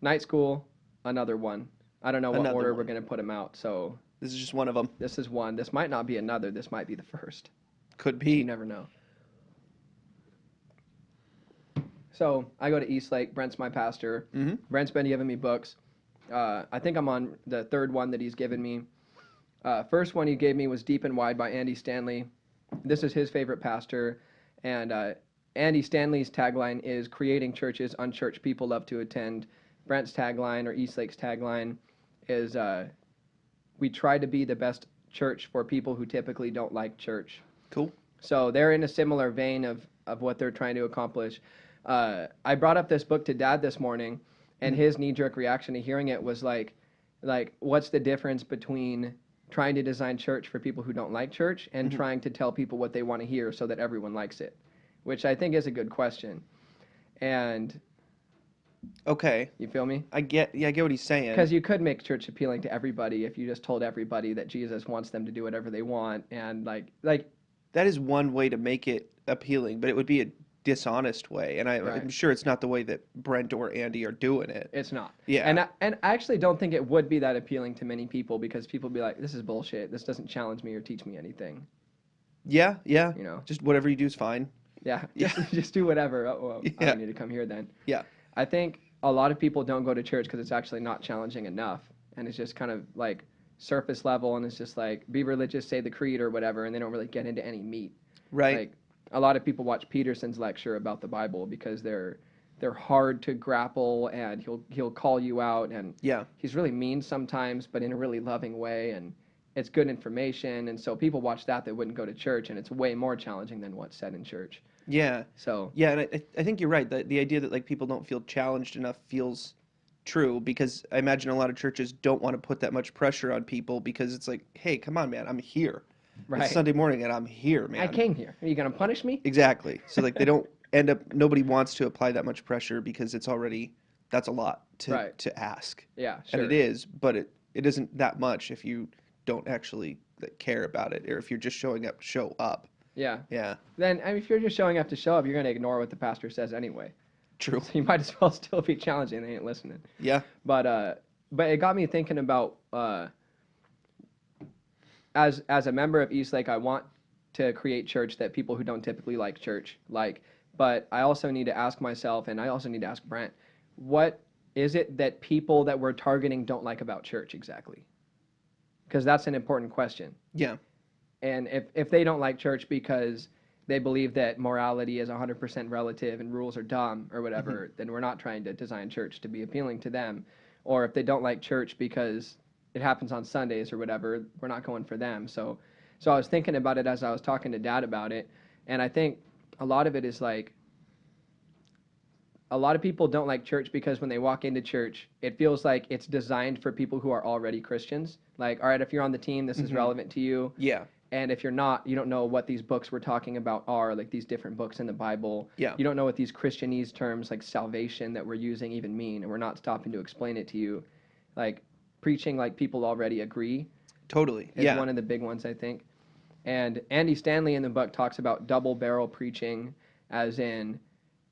Night school, another one. I don't know what Another order we're one. going to put them out. So This is just one of them. this is one. This might not be another. This might be the first. Could You be. never know. So I go to Eastlake. Brent's my pastor. Mm-hmm. Brent's been giving me books. I think I'm on the third one that he's given me. First one he gave me was Deep and Wide by Andy Stanley. This is his favorite pastor. And Andy Stanley's tagline is creating churches unchurched people love to attend. Brent's tagline, or Eastlake's tagline, is we try to be the best church for people who typically don't like church. Cool. So they're in a similar vein of what they're trying to accomplish. I brought up this book to Dad this morning, and his knee-jerk reaction to hearing it was like, what's the difference between trying to design church for people who don't like church and trying to tell people what they want to hear so that everyone likes it? Which I think is a good question. And Okay. you feel me? I get what he's saying. Because you could make church appealing to everybody if you just told everybody that Jesus wants them to do whatever they want, and like That is one way to make it appealing, but it would be a dishonest way, and I'm Right. sure it's not the way that Brent or Andy are doing it. It's not. Yeah. And I actually don't think it would be that appealing to many people because people be like, this is bullshit. This doesn't challenge me or teach me anything. Yeah, yeah. You know? Just whatever you do is fine. Yeah. Yeah. Just do whatever. Oh, well, I Yeah. don't need to come here then. Yeah. I think a lot of people don't go to church because it's actually not challenging enough. And it's just kind of like surface level, and it's just like be religious, say the creed or whatever, and they don't really get into any meat. Right. Like a lot of people watch Peterson's lecture about the Bible because they're hard to grapple, and he'll call you out, and Yeah. he's really mean sometimes, but in a really loving way, and it's good information, and so people watch that wouldn't go to church, and it's way more challenging than what's said in church. Yeah. So Yeah, and I think you're right. The idea that like people don't feel challenged enough feels true because I imagine a lot of churches don't want to put that much pressure on people because it's like, hey, come on, man, I'm here. right, It's Sunday morning and I'm here, I man. came here. Are you gonna punish me? Exactly. So like they don't end up nobody wants to apply that much pressure because it's already that's a lot Right. to ask. Yeah, And sure. it is, but it isn't that much if you don't actually like, care about it or if you're just showing up to show up. Yeah. Yeah. Then I mean, if you're just showing up to show up, you're gonna ignore what the pastor says anyway. True. So you might as well still be challenging. They ain't listening. Yeah. But it got me thinking about as a member of Eastlake, I want to create church that people who don't typically like church like. But I also need to ask myself, and I also need to ask Brent, what is it that people that we're targeting don't like about church exactly? Because that's an important question. Yeah. And if they don't like church because they believe that morality is 100% relative and rules are dumb or whatever, then we're not trying to design church to be appealing to them. Or if they don't like church because it happens on Sundays or whatever, we're not going for them. So I was thinking about it as I was talking to Dad about it, and I think a lot of it is like a lot of people don't like church because when they walk into church, it feels like it's designed for people who are already Christians. Like, all right, if you're on the team, this is relevant to you. Yeah. And if you're not, you don't know what these books we're talking about are, like these different books in the Bible. Yeah. You don't know what these Christianese terms like salvation that we're using even mean, and we're not stopping to explain it to you. Like preaching like people already agree Totally. is Yeah. one of the big ones, I think. And Andy Stanley in the book talks about double barrel preaching, as in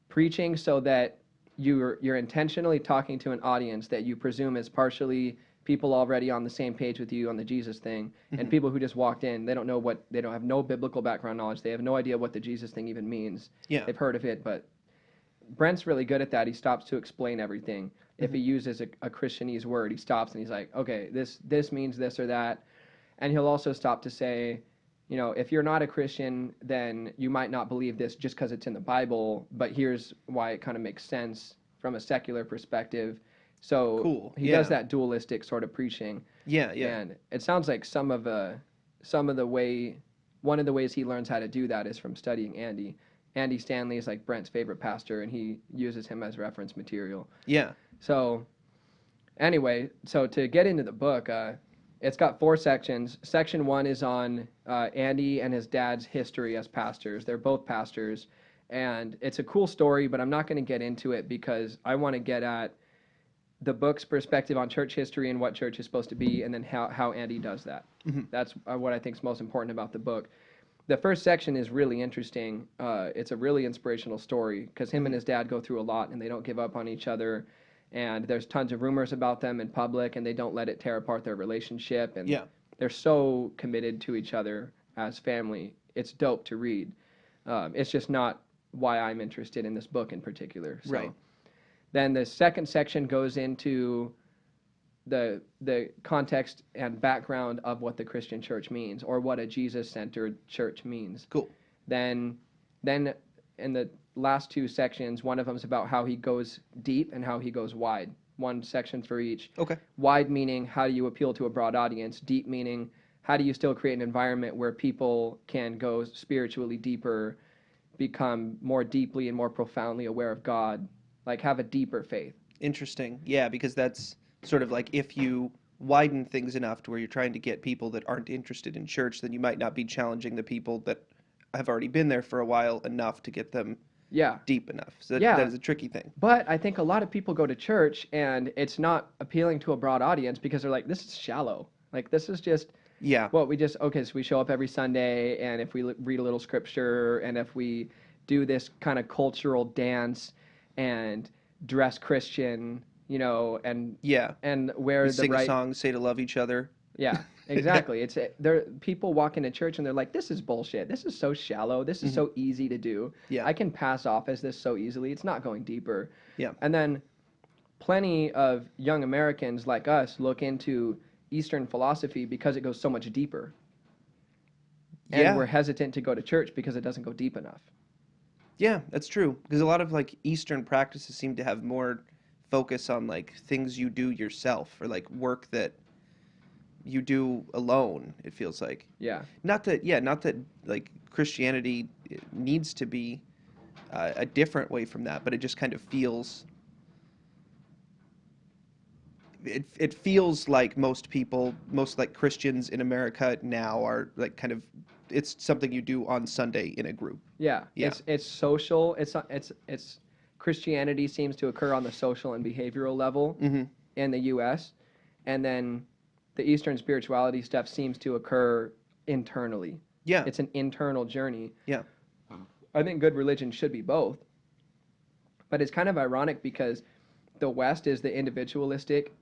preaching so that you're intentionally talking to an audience that you presume is partially people already on the same page with you on the Jesus thing, and people who just walked in, they don't have no biblical background knowledge. They have no idea what the Jesus thing even means. Yeah. They've heard of it, but Brent's really good at that. He stops to explain everything. If he uses a Christianese word, he stops and he's like, okay, this means this or that. And he'll also stop to say, you know, if you're not a Christian, then you might not believe this just because it's in the Bible, but here's why it kind of makes sense from a secular perspective. So Cool. he does that dualistic sort of preaching. Yeah. Yeah. And it sounds like one of the ways he learns how to do that is from studying Andy. Andy Stanley is like Brent's favorite pastor, and he uses him as reference material. Yeah. So anyway, so to get into the book, it's got 4 sections. Section 1 is on Andy and his dad's history as pastors. They're both pastors, and it's a cool story, but I'm not going to get into it because I want to get at the book's perspective on church history and what church is supposed to be, and then how Andy does that. That's what I think is most important about the book. The first section is really interesting. It's a really inspirational story because him and his dad go through a lot, and they don't give up on each other. and there's tons of rumors about them in public, and they don't let it tear apart their relationship, and Yeah. they're so committed to each other as family. It's dope to read. It's just not why I'm interested in this book in particular. So Right. then the second section goes into the context and background of what the Christian church means, or what a Jesus-centered church means. Cool. Then in the last two sections, one of them is about how he goes deep and how he goes wide. One section for each. Okay. Wide meaning how do you appeal to a broad audience? Deep meaning how do you still create an environment where people can go spiritually deeper, become more deeply and more profoundly aware of God, like have a deeper faith. Interesting. Yeah, because that's sort of like if you widen things enough to where you're trying to get people that aren't interested in church, then you might not be challenging the people that have already been there for a while enough to get them Yeah. deep enough. So that, Yeah. that is a tricky thing. But I think a lot of people go to church and it's not appealing to a broad audience because they're like, this is shallow. Like, this is just, Yeah. well, okay, so we show up every Sunday, and if we read a little scripture, and if we do this kind of cultural dance and dress Christian, and Yeah. wear We the sing a right, song, say to love each other. yeah, exactly. There people walk into church and they're like, this is bullshit. This is so shallow. This is so easy to do. Yeah. I can pass off as this so easily. It's not going deeper. Yeah. And then plenty of young Americans like us look into Eastern philosophy because it goes so much deeper. And Yeah. we're hesitant to go to church because it doesn't go deep enough. Yeah, that's true. Because a lot of like Eastern practices seem to have more focus on like things you do yourself or like work that you do alone, it feels like. Yeah. Not that like Christianity needs to be a different way from that, but it just kind of feels it feels like most like Christians in America now are like kind of it's something you do on Sunday in a group. Yeah. Yeah. It's social. It's Christianity seems to occur on the social and behavioral level in the US, and then the Eastern spirituality stuff seems to occur internally. Yeah. It's an internal journey. Yeah. I think good religion should be both. But it's kind of ironic because the West is the individualistic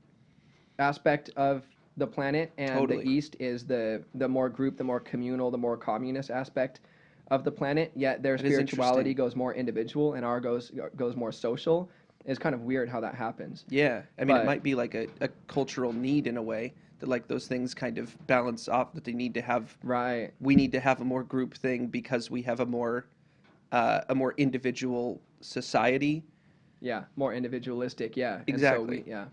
aspect of the planet, and Totally. the East is the more group, the more communal, the more communist aspect of the planet. Yet their That is spirituality interesting. goes more individual, and our goes more social. It's kind of weird how that happens. Yeah. I mean, it But- might be like a cultural need in a way that like those things kind of balance off that they need to have. Right. We need to have a more group thing because we have a more individual society. Yeah. More individualistic. Yeah. Exactly. And so yeah.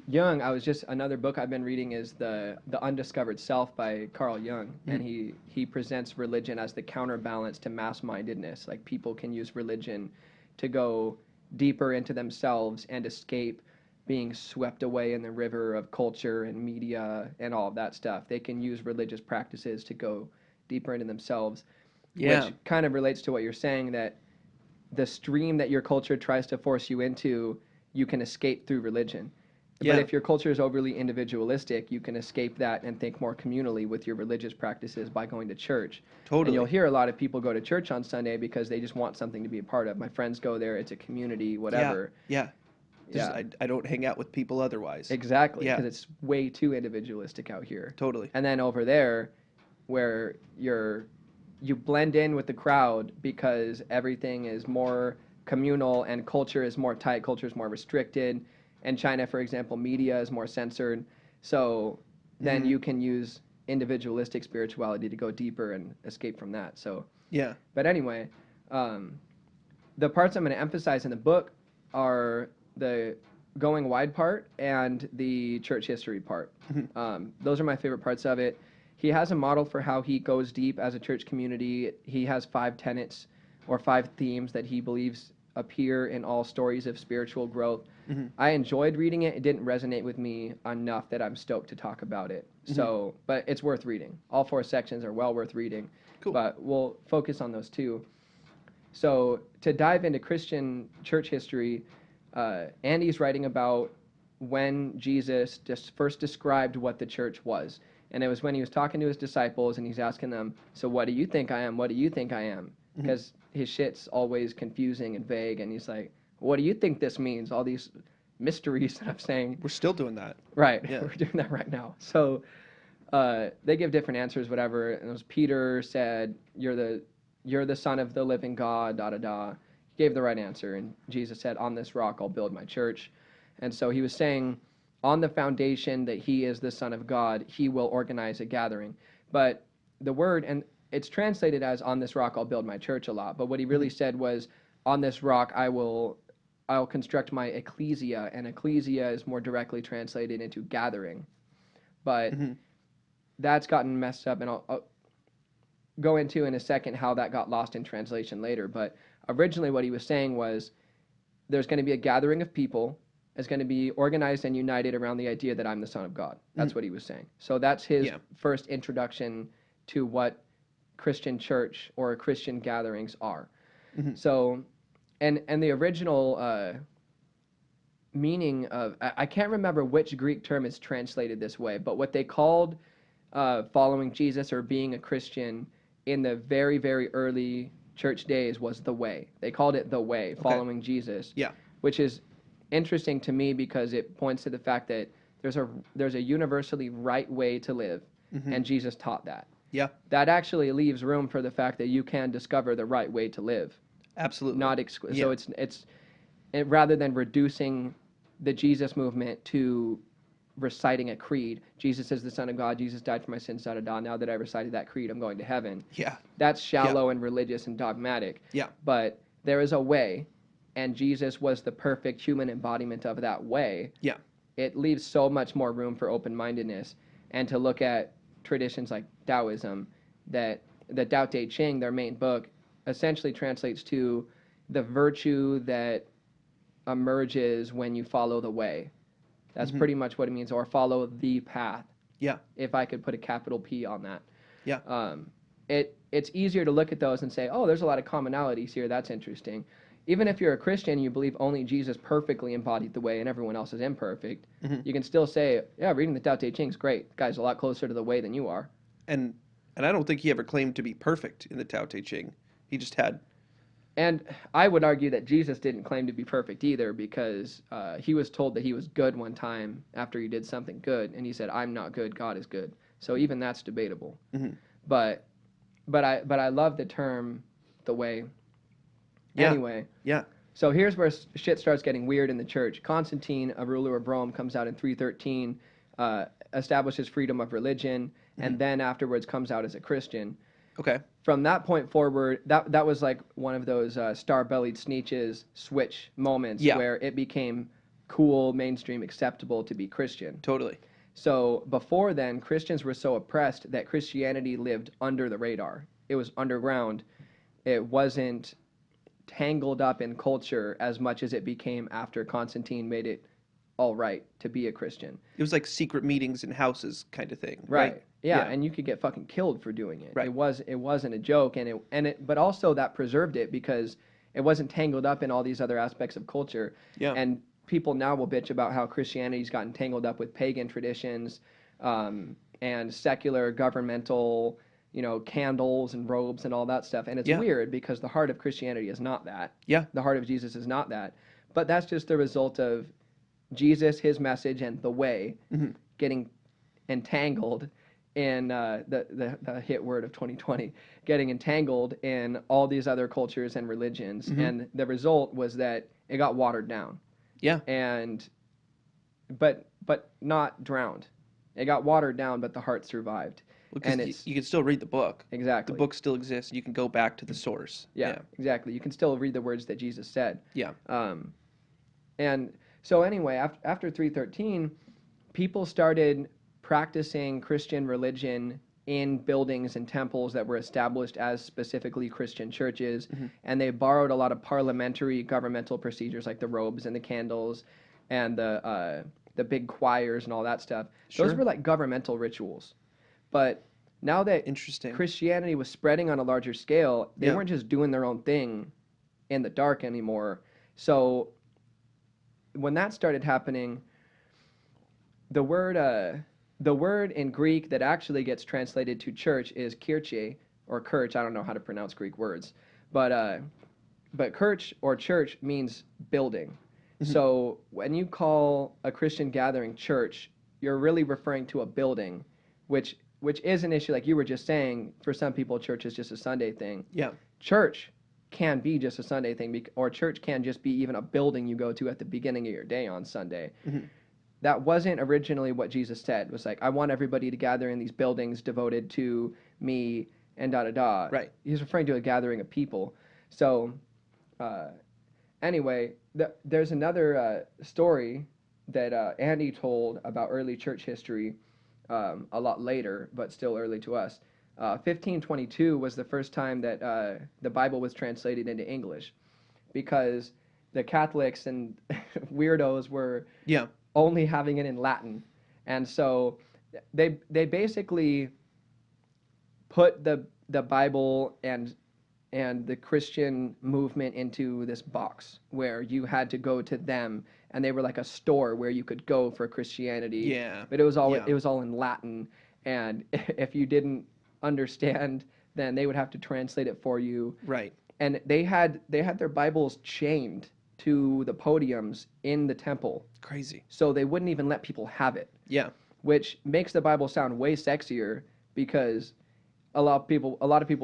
Jung, another book I've been reading is the Undiscovered Self by Carl Jung, and he presents religion as the counterbalance to mass-mindedness. Like, people can use religion to go deeper into themselves and escape being swept away in the river of culture and media and all of that stuff. They can use religious practices to go deeper into themselves, Yeah. which kind of relates to what you're saying, that the stream that your culture tries to force you into, you can escape through religion. Yeah. But if your culture is overly individualistic, you can escape that and think more communally with your religious practices by going to church. Totally. And you'll hear a lot of people go to church on Sunday because they just want something to be a part of. My friends go there, it's a community, whatever. Yeah. Just, Yeah. I don't hang out with people otherwise. Exactly, Yeah. because it's way too individualistic out here. Totally. And then over there, where you blend in with the crowd because everything is more communal and culture is more tight, culture is more restricted. In China, for example, media is more censored. So then you can use individualistic spirituality to go deeper and escape from that. So, Yeah. but anyway, the parts I'm going to emphasize in the book are the going wide part and the church history part. Those are my favorite parts of it. He has a model for how he goes deep as a church community. He has 5 tenets or 5 themes that he believes appear in all stories of spiritual growth. I enjoyed reading it. It didn't resonate with me enough that I'm stoked to talk about it. So, but it's worth reading. All 4 sections are well worth reading. Cool. But we'll focus on those 2. So to dive into Christian church history, Andy's writing about when Jesus just first described what the church was. And it was when he was talking to his disciples and he's asking them, so what do you think I am? What do you think I am? Because his shit's always confusing and vague. And he's like, what do you think this means? All these mysteries of saying, We're still doing that. right, Yeah. we're doing that right now. So they give different answers, whatever. And it was Peter said, you're the son of the living God, da da da. He gave the right answer, and Jesus said, on this rock I'll build my church. And so he was saying, on the foundation that he is the Son of God, he will organize a gathering. But the word, and it's translated as on this rock I'll build my church a lot, but what he really said was, on this rock I'll construct my ecclesia, and ecclesia is more directly translated into gathering. But that's gotten messed up, and I'll go into in a second how that got lost in translation later. But originally what he was saying was, there's going to be a gathering of people. It's going to be organized and united around the idea that I'm the Son of God. That's what he was saying. So that's his first introduction to what Christian church or Christian gatherings are. So, and the original meaning of, I can't remember which Greek term is translated this way, but what they called following Jesus or being a Christian in the very, very early church days was the way. They called it the way, following Jesus. Yeah. Which is interesting to me because it points to the fact that there's a universally right way to live, and Jesus taught that. Yeah. That actually leaves room for the fact that you can discover the right way to live. Absolutely. Not So it's rather than reducing the Jesus movement to reciting a creed, Jesus is the Son of God, Jesus died for my sins, da da da. Now that I recited that creed, I'm going to heaven. Yeah. That's shallow and religious and dogmatic. Yeah. But there is a way, and Jesus was the perfect human embodiment of that way. Yeah. It leaves so much more room for open-mindedness and to look at traditions like Taoism, that the Tao Te Ching, their main book, essentially translates to the virtue that emerges when you follow the way. That's pretty much what it means, or follow the path. Yeah. If I could put a capital P on that. Yeah. It's easier to look at those and say, oh, there's a lot of commonalities here. That's interesting. Even if you're a Christian, you believe only Jesus perfectly embodied the way and everyone else is imperfect. You can still say, yeah, reading the Tao Te Ching is great. The guy's a lot closer to the way than you are. And I don't think he ever claimed to be perfect in the Tao Te Ching. He just had. And I would argue that Jesus didn't claim to be perfect either, because he was told that he was good one time after he did something good, and he said, I'm not good, God is good. So even that's debatable. But I love the term the way. Yeah. Anyway. Yeah. So here's where shit starts getting weird in the church. Constantine, a ruler of Rome, comes out in 313, establishes freedom of religion, and then afterwards comes out as a Christian. Okay. From that point forward, that was like one of those star-bellied Sneetches switch moments where it became cool, mainstream, acceptable to be Christian. Totally. So before then, Christians were so oppressed that Christianity lived under the radar. It was underground. It wasn't tangled up in culture as much as it became after Constantine made it all right to be a Christian. It was like secret meetings in houses kind of thing. Right. Yeah, and you could get fucking killed for doing it. Right. It wasn't a joke, but also that preserved it because it wasn't tangled up in all these other aspects of culture. Yeah. And people now will bitch about how Christianity's gotten tangled up with pagan traditions, and secular governmental, candles and robes and all that stuff. And it's weird because the heart of Christianity is not that. Yeah. The heart of Jesus is not that. But that's just the result of Jesus, his message, and the way getting entangled in the hit word of 2020, getting entangled in all these other cultures and religions. And the result was that it got watered down. Yeah. But not drowned. It got watered down, but the heart survived. Well, and you can still read the book. Exactly. The book still exists. You can go back to the source. Yeah, exactly. You can still read the words that Jesus said. Yeah. And so anyway, after 313, people started practicing Christian religion in buildings and temples that were established as specifically Christian churches, and they borrowed a lot of parliamentary governmental procedures like the robes and the candles and the big choirs and all that stuff. Sure. Those were like governmental rituals. But now that Interesting. Christianity was spreading on a larger scale, they weren't just doing their own thing in the dark anymore. So when that started happening, the word in Greek that actually gets translated to church is kirche, or kirch. I don't know how to pronounce Greek words, but kirch or church means building. So when you call a Christian gathering church, you're really referring to a building, which is an issue. Like you were just saying, for some people, church is just a Sunday thing. Yeah. Church can be just a Sunday thing, or church can just be even a building you go to at the beginning of your day on Sunday. That wasn't originally what Jesus said. It was like, I want everybody to gather in these buildings devoted to me and da-da-da. Right. He's referring to a gathering of people. So anyway, there's another story that Andy told about early church history a lot later, but still early to us. 1522 was the first time that the Bible was translated into English, because the Catholics and weirdos were only having it in Latin. And so they basically put the Bible and the Christian movement into this box where you had to go to them, and they were like a store where you could go for Christianity. Yeah. But it was all in Latin, and if you didn't understand, then they would have to translate it for you. Right. And they had their Bibles chained to the podiums in the temple. Crazy. So they wouldn't even let people have it. Yeah. Which makes the Bible sound way sexier, because a lot of people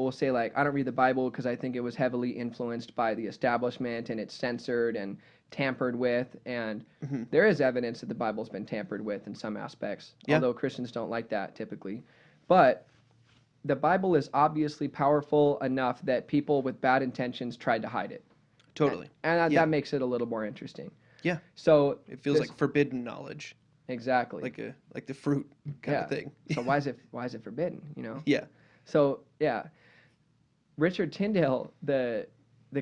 will say, like, I don't read the Bible because I think it was heavily influenced by the establishment and it's censored and tampered with. And there is evidence that the Bible's been tampered with in some aspects, although Christians don't like that typically. But the Bible is obviously powerful enough that people with bad intentions tried to hide it. Totally. And that makes it a little more interesting. Yeah. So it feels like forbidden knowledge. Exactly. Like the fruit kind of thing. So why is it forbidden, you know? Yeah. So, Richard Tyndale, the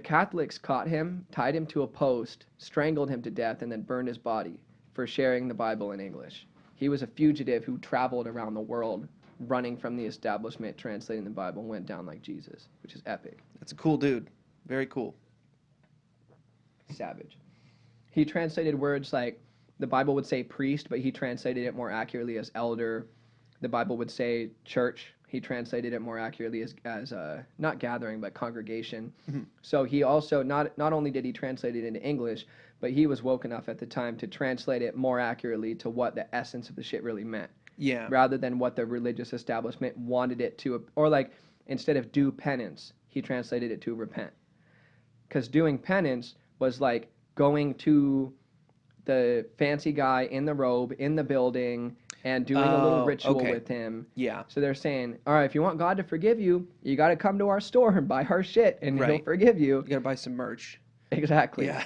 Catholics caught him, tied him to a post, strangled him to death, and then burned his body for sharing the Bible in English. He was a fugitive who traveled around the world running from the establishment, translating the Bible, and went down like Jesus, which is epic. That's a cool dude. Very cool. Savage. He translated words like, the Bible would say priest, but he translated it more accurately as elder. The Bible would say church. He translated it more accurately as not gathering, but congregation. So he also, not only did he translate it into English, but he was woke enough at the time to translate it more accurately to what the essence of the shit really meant. Yeah. Rather than what the religious establishment wanted it to, or like, instead of do penance, he translated it to repent. Because doing penance was like going to the fancy guy in the robe in the building and doing a little ritual with him. Yeah. So they're saying, all right, if you want God to forgive you, you got to come to our store and buy our shit, and he'll forgive you. You got to buy some merch. Exactly. Yeah.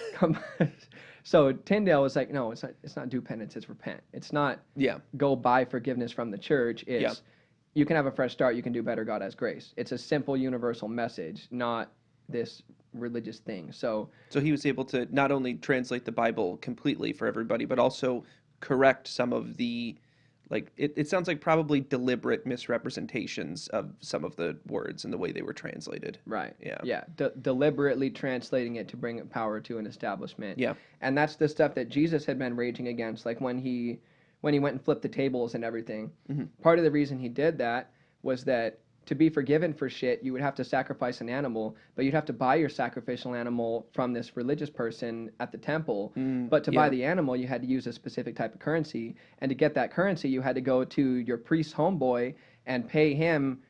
So Tyndale was like, no, it's not do penance, it's repent. It's not go buy forgiveness from the church. It's you can have a fresh start, you can do better, God has grace. It's a simple universal message, not this religious thing. So he was able to not only translate the Bible completely for everybody, but also correct some of the, like, it sounds like probably deliberate misrepresentations of some of the words and the way they were translated. Right. Yeah. Yeah. Deliberately translating it to bring power to an establishment. Yeah. And that's the stuff that Jesus had been raging against, like when he went and flipped the tables and everything. Part of the reason he did that was that to be forgiven for shit, you would have to sacrifice an animal, but you'd have to buy your sacrificial animal from this religious person at the temple. But to buy the animal, you had to use a specific type of currency. And to get that currency, you had to go to your priest's homeboy and pay him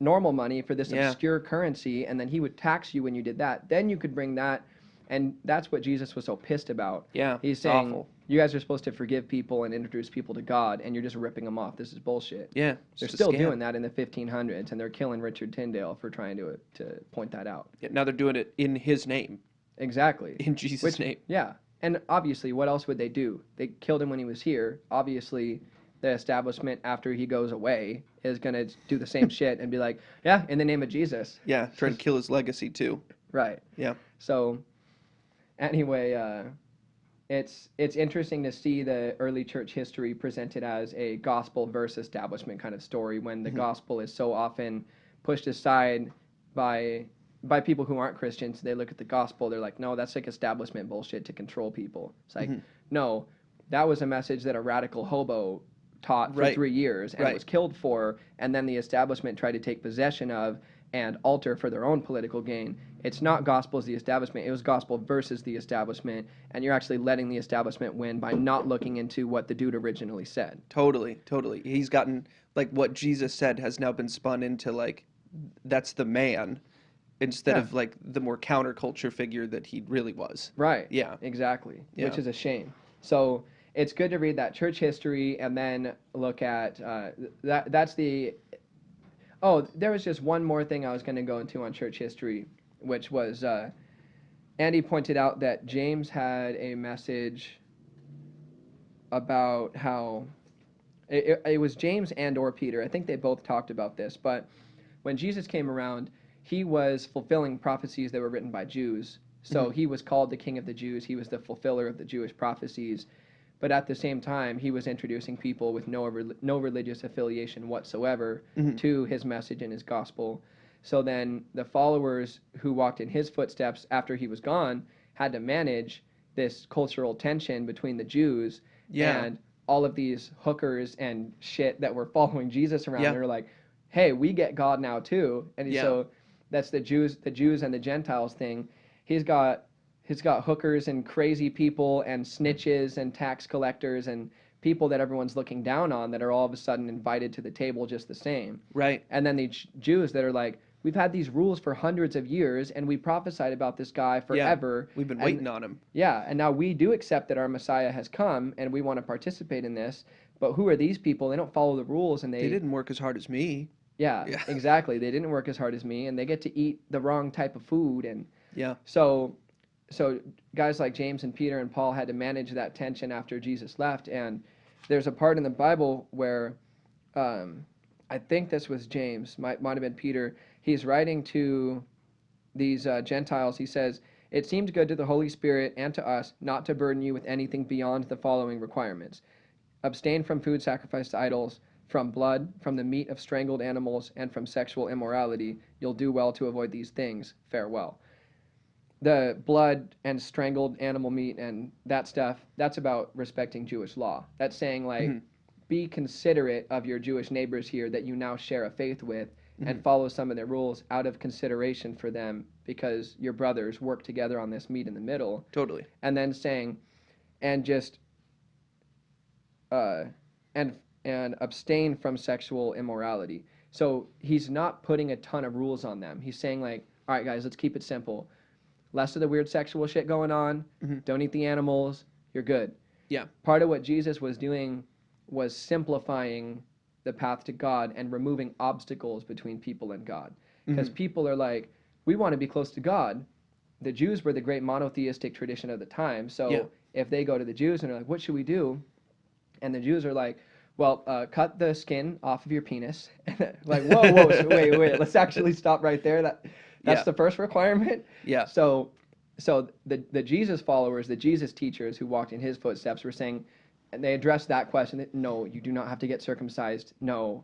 normal money for this obscure currency, and then he would tax you when you did that. Then you could bring that, and that's what Jesus was so pissed about. Yeah, He's saying, awful. You guys are supposed to forgive people and introduce people to God, and you're just ripping them off. This is bullshit. Yeah. They're still doing that in the 1500s, and they're killing Richard Tyndale for trying to point that out. Yeah, now they're doing it in his name. Exactly. In Jesus' name. Yeah. And obviously, what else would they do? They killed him when he was here. Obviously, the establishment, after he goes away, is going to do the same shit and be like, yeah, in the name of Jesus. Yeah, try to kill his legacy, too. Right. Yeah. So, anyway, it's interesting to see the early church history presented as a gospel versus establishment kind of story, when the gospel is so often pushed aside by people who aren't Christians. They look at the gospel, they're like, no, that's like establishment bullshit to control people. It's like, no, that was a message that a radical hobo taught for 3 years and was killed for, and then the establishment tried to take possession of and alter for their own political gain. It's not gospel as the establishment. It was gospel versus the establishment, and you're actually letting the establishment win by not looking into what the dude originally said. Totally, totally. He's gotten, like, what Jesus said has now been spun into, like, that's the man instead Yeah. of, like, the more counterculture figure that he really was. Right. Yeah. Exactly. Yeah. Which is a shame. So it's good to read that church history and then look at that's the. Oh, there was just one more thing I was going to go into on church history, which was Andy pointed out that James had a message about how it was James and or Peter. I think they both talked about this, but when Jesus came around, he was fulfilling prophecies that were written by Jews. So he was called the King of the Jews. He was the fulfiller of the Jewish prophecies. But at the same time, he was introducing people with no religious affiliation whatsoever to his message and his gospel. So then the followers who walked in his footsteps after he was gone had to manage this cultural tension between the Jews and all of these hookers and shit that were following Jesus around. They were like, hey, we get God now too. And so that's the Jews and the Gentiles thing. He's got hookers and crazy people and snitches and tax collectors and people that everyone's looking down on that are all of a sudden invited to the table just the same. Right. And then the Jews that are like, we've had these rules for hundreds of years and we prophesied about this guy forever. We've been waiting on him. Yeah, and now we do accept that our Messiah has come and we want to participate in this. But who are these people? They don't follow the rules and They didn't work as hard as me. Yeah, exactly. They didn't work as hard as me and they get to eat the wrong type of food. And so guys like James and Peter and Paul had to manage that tension after Jesus left. And there's a part in the Bible where I think this was James, might have been Peter. He's writing to these Gentiles. He says, it seemed good to the Holy Spirit and to us not to burden you with anything beyond the following requirements. Abstain from food sacrificed to idols, from blood, from the meat of strangled animals, and from sexual immorality. You'll do well to avoid these things. Farewell. The blood and strangled animal meat and that stuff, that's about respecting Jewish law. That's saying, like, be considerate of your Jewish neighbors here that you now share a faith with and follow some of their rules out of consideration for them because your brothers work together on this meet in the middle. Totally. And then saying, and just, and abstain from sexual immorality. So he's not putting a ton of rules on them. He's saying, like, all right, guys, let's keep it simple. Less of the weird sexual shit going on. Don't eat the animals. You're good. Yeah. Part of what Jesus was doing was simplifying the path to God and removing obstacles between people and God. Because people are like, we want to be close to God. The Jews were the great monotheistic tradition of the time. So if they go to the Jews and they're like, what should we do? And the Jews are like, well, cut the skin off of your penis. Like, whoa, so wait, let's actually stop right there. That's the first requirement. Yeah. So the Jesus followers, the Jesus teachers who walked in his footsteps were saying, and they addressed that question, that, no, you do not have to get circumcised. No,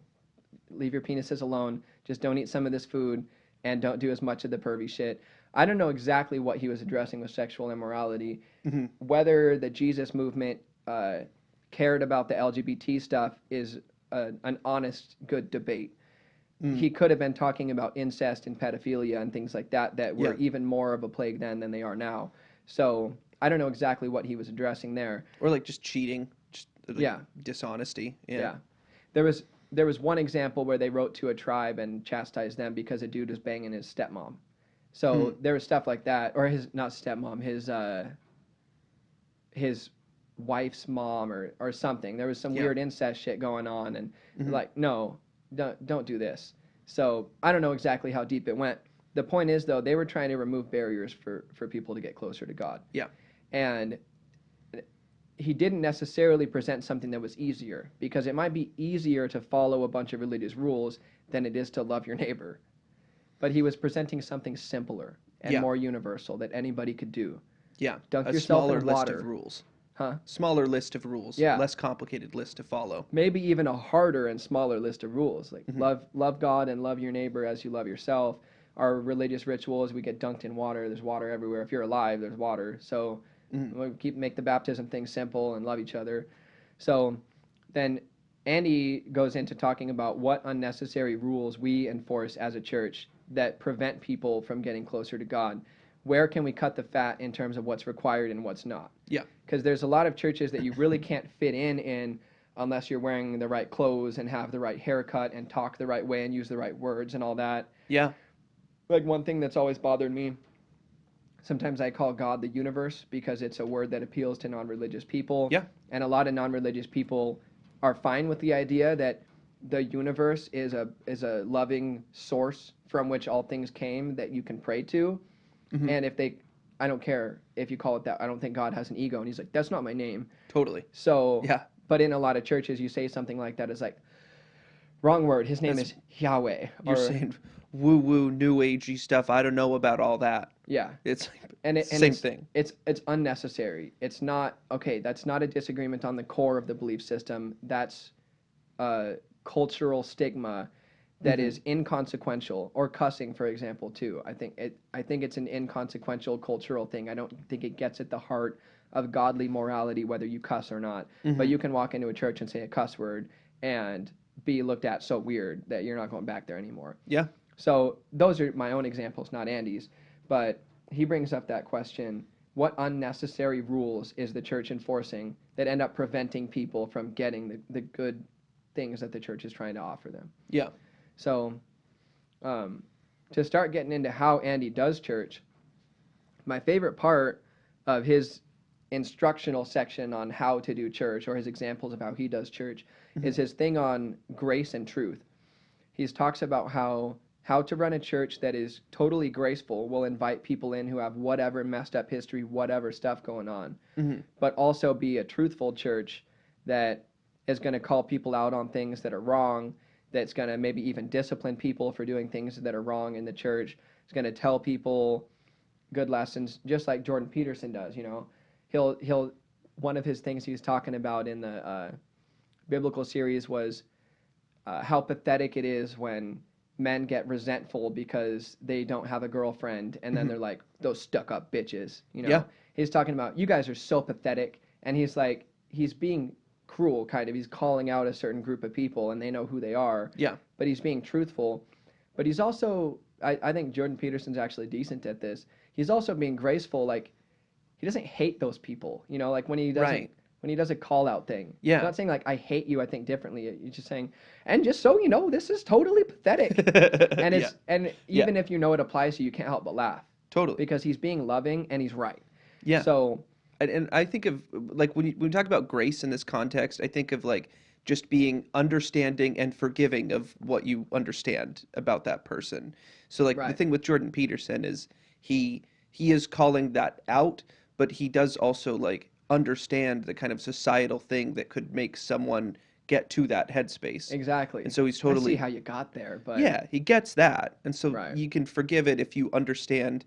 leave your penises alone. Just don't eat some of this food and don't do as much of the pervy shit. I don't know exactly what he was addressing with sexual immorality, whether the Jesus movement cared about the LGBT stuff is an honest, good debate. He could have been talking about incest and pedophilia and things like that were even more of a plague then than they are now. So I don't know exactly what he was addressing there. Or like just cheating, just like dishonesty. Yeah. There was one example where they wrote to a tribe and chastised them because a dude was banging his stepmom. So there was stuff like that, or not stepmom, his wife's mom or something. There was some weird incest shit going on, and like, no, don't do this. So I don't know exactly how deep it went. The point is, though, they were trying to remove barriers for people to get closer to God. Yeah. And he didn't necessarily present something that was easier, because it might be easier to follow a bunch of religious rules than it is to love your neighbor. But he was presenting something simpler and more universal that anybody could do. Yeah. Dunk a yourself smaller in list water. of rules. Huh? Smaller list of rules. Yeah. Less complicated list to follow. Maybe even a harder and smaller list of rules. Like love God and love your neighbor as you love yourself. Our religious rituals, we get dunked in water. There's water everywhere. If you're alive, there's water. So we make the baptism thing simple and love each other. So then Andy goes into talking about what unnecessary rules we enforce as a church that prevent people from getting closer to God. Where can we cut the fat in terms of what's required and what's not? Yeah. Because there's a lot of churches that you really can't fit in unless you're wearing the right clothes and have the right haircut and talk the right way and use the right words and all that. Yeah. Like one thing that's always bothered me, sometimes I call God the universe because it's a word that appeals to non-religious people. Yeah. And a lot of non-religious people are fine with the idea that the universe is a loving source from which all things came that you can pray to. Mm-hmm. And I don't care if you call it that. I don't think God has an ego. And he's like, that's not my name. Totally. So, Yeah. but in a lot of churches, you say something like that, it's like, wrong word. His name is Yahweh. You're saying woo-woo, new agey stuff. I don't know about all that. Yeah. It's same thing. It's unnecessary. It's not, okay, that's not a disagreement on the core of the belief system. That's a cultural stigma that is inconsequential, or cussing, for example, too. I think it's an inconsequential cultural thing. I don't think it gets at the heart of godly morality, whether you cuss or not. But you can walk into a church and say a cuss word and be looked at so weird that you're not going back there anymore. Yeah. So those are my own examples, not Andy's. But he brings up that question, what unnecessary rules is the church enforcing that end up preventing people from getting the good things that the church is trying to offer them? Yeah. So to start getting into how Andy does church, my favorite part of his instructional section on how to do church, or his examples of how he does church, is his thing on grace and truth. He talks about how to run a church that is totally graceful, will invite people in who have whatever messed up history, whatever stuff going on, but also be a truthful church that is going to call people out on things that are wrong, that's going to maybe even discipline people for doing things that are wrong in the church. It's going to tell people good lessons, just like Jordan Peterson does. He'll one of his things he was talking about in the biblical series was how pathetic it is when men get resentful because they don't have a girlfriend, and then they're like, those stuck-up bitches. Yeah. He's talking about, you guys are so pathetic, and he's being cruel, kind of. He's calling out a certain group of people, and they know who they are. Yeah. But he's being truthful. But he's also, I think Jordan Peterson's actually decent at this. He's also being graceful. Like, he doesn't hate those people. Like when he doesn't. Right. When he does a call out thing. Yeah. He's not saying like, I hate you, I think differently. He's just saying, and just so you know, this is totally pathetic. And even if you know it applies to you, you can't help but laugh. Totally. Because he's being loving and he's right. Yeah. So, and I think of, like, when we talk about grace in this context, I think of like just being understanding and forgiving of what you understand about that person. So like the thing with Jordan Peterson is he is calling that out, but he does also like understand the kind of societal thing that could make someone get to that headspace. Exactly. And so he's totally... I see how you got there, but... Yeah, he gets that. And so you can forgive it if you understand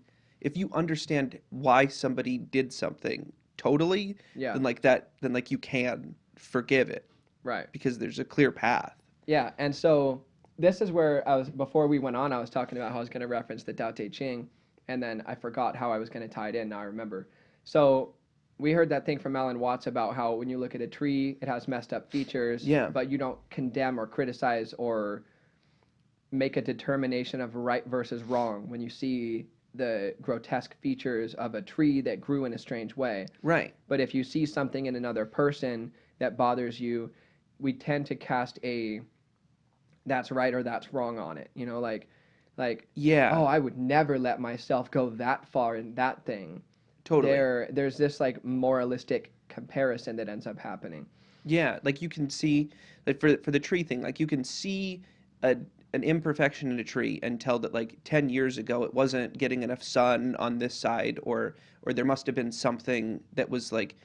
why somebody did something totally, then you can forgive it. Right. Because there's a clear path. Yeah, and so this is where before we went on, I was talking about how I was going to reference the Tao Te Ching, and then I forgot how I was going to tie it in. Now I remember. So we heard that thing from Alan Watts about how when you look at a tree, it has messed up features, but you don't condemn or criticize or make a determination of right versus wrong when you see the grotesque features of a tree that grew in a strange way. Right. But if you see something in another person that bothers you, we tend to cast a that's right or that's wrong on it. Oh, I would never let myself go that far in that thing. Totally. There's this like moralistic comparison that ends up happening. Yeah, like you can see, like for the tree thing, like you can see an imperfection in a tree and tell that like 10 years ago it wasn't getting enough sun on this side, or there must have been something that was like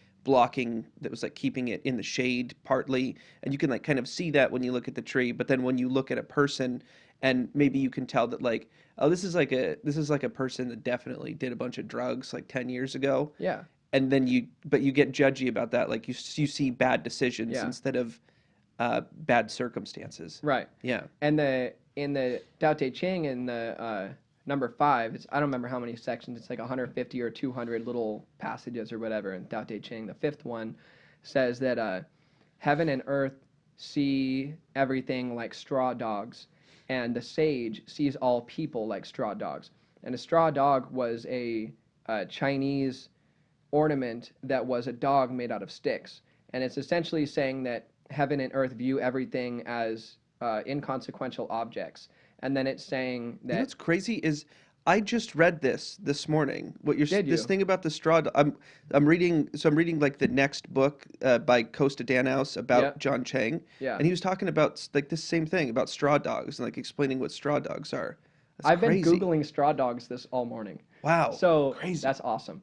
keeping it in the shade partly, and you can like kind of see that when you look at the tree. But then when you look at a person, and maybe you can tell that like, oh, this is like a person that definitely did a bunch of drugs like 10 years ago. Yeah. And then you get judgy about that, like you see bad decisions instead of bad circumstances. Right. Yeah. And in the Tao Te Ching, in the number 5, I don't remember how many sections. It's like 150 or 200 little passages or whatever in Tao Te Ching. The 5th one says that heaven and earth see everything like straw dogs, and the sage sees all people like straw dogs. And a straw dog was a Chinese ornament that was a dog made out of sticks. And it's essentially saying that heaven and earth view everything as inconsequential objects. And then it's saying You know that. what's crazy is I just read this morning. Did This you? thing about the straw. I'm reading. So I'm reading like the next book by Costa Danhouse about Yep. John Chang, Yeah. and he was talking about like this same thing about straw dogs and like explaining what straw dogs are. That's I've been crazy. Googling straw dogs this all morning. Wow, So crazy. that's awesome.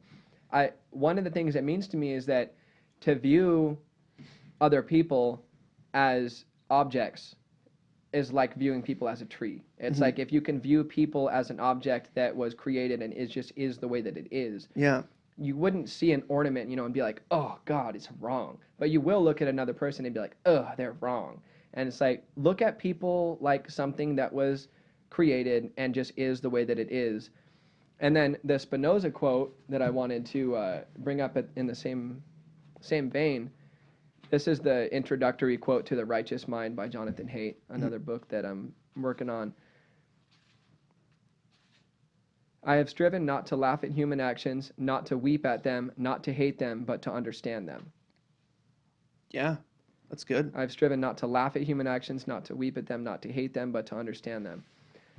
One of the things it means to me is that to view other people as objects is like viewing people as a tree. It's Mhm. like if you can view people as an object that was created and is the way that it is, Yeah. you wouldn't see an ornament, and be like, "Oh God, it's wrong." But you will look at another person and be like, "Ugh, they're wrong." And it's like look at people like something that was created and just is the way that it is. And then the Spinoza quote that I wanted to bring up in the same vein. This is the introductory quote to The Righteous Mind by Jonathan Haidt, another book that I'm working on. I have striven not to laugh at human actions, not to weep at them, not to hate them, but to understand them. Yeah. That's good. I've striven not to laugh at human actions, not to weep at them, not to hate them, but to understand them.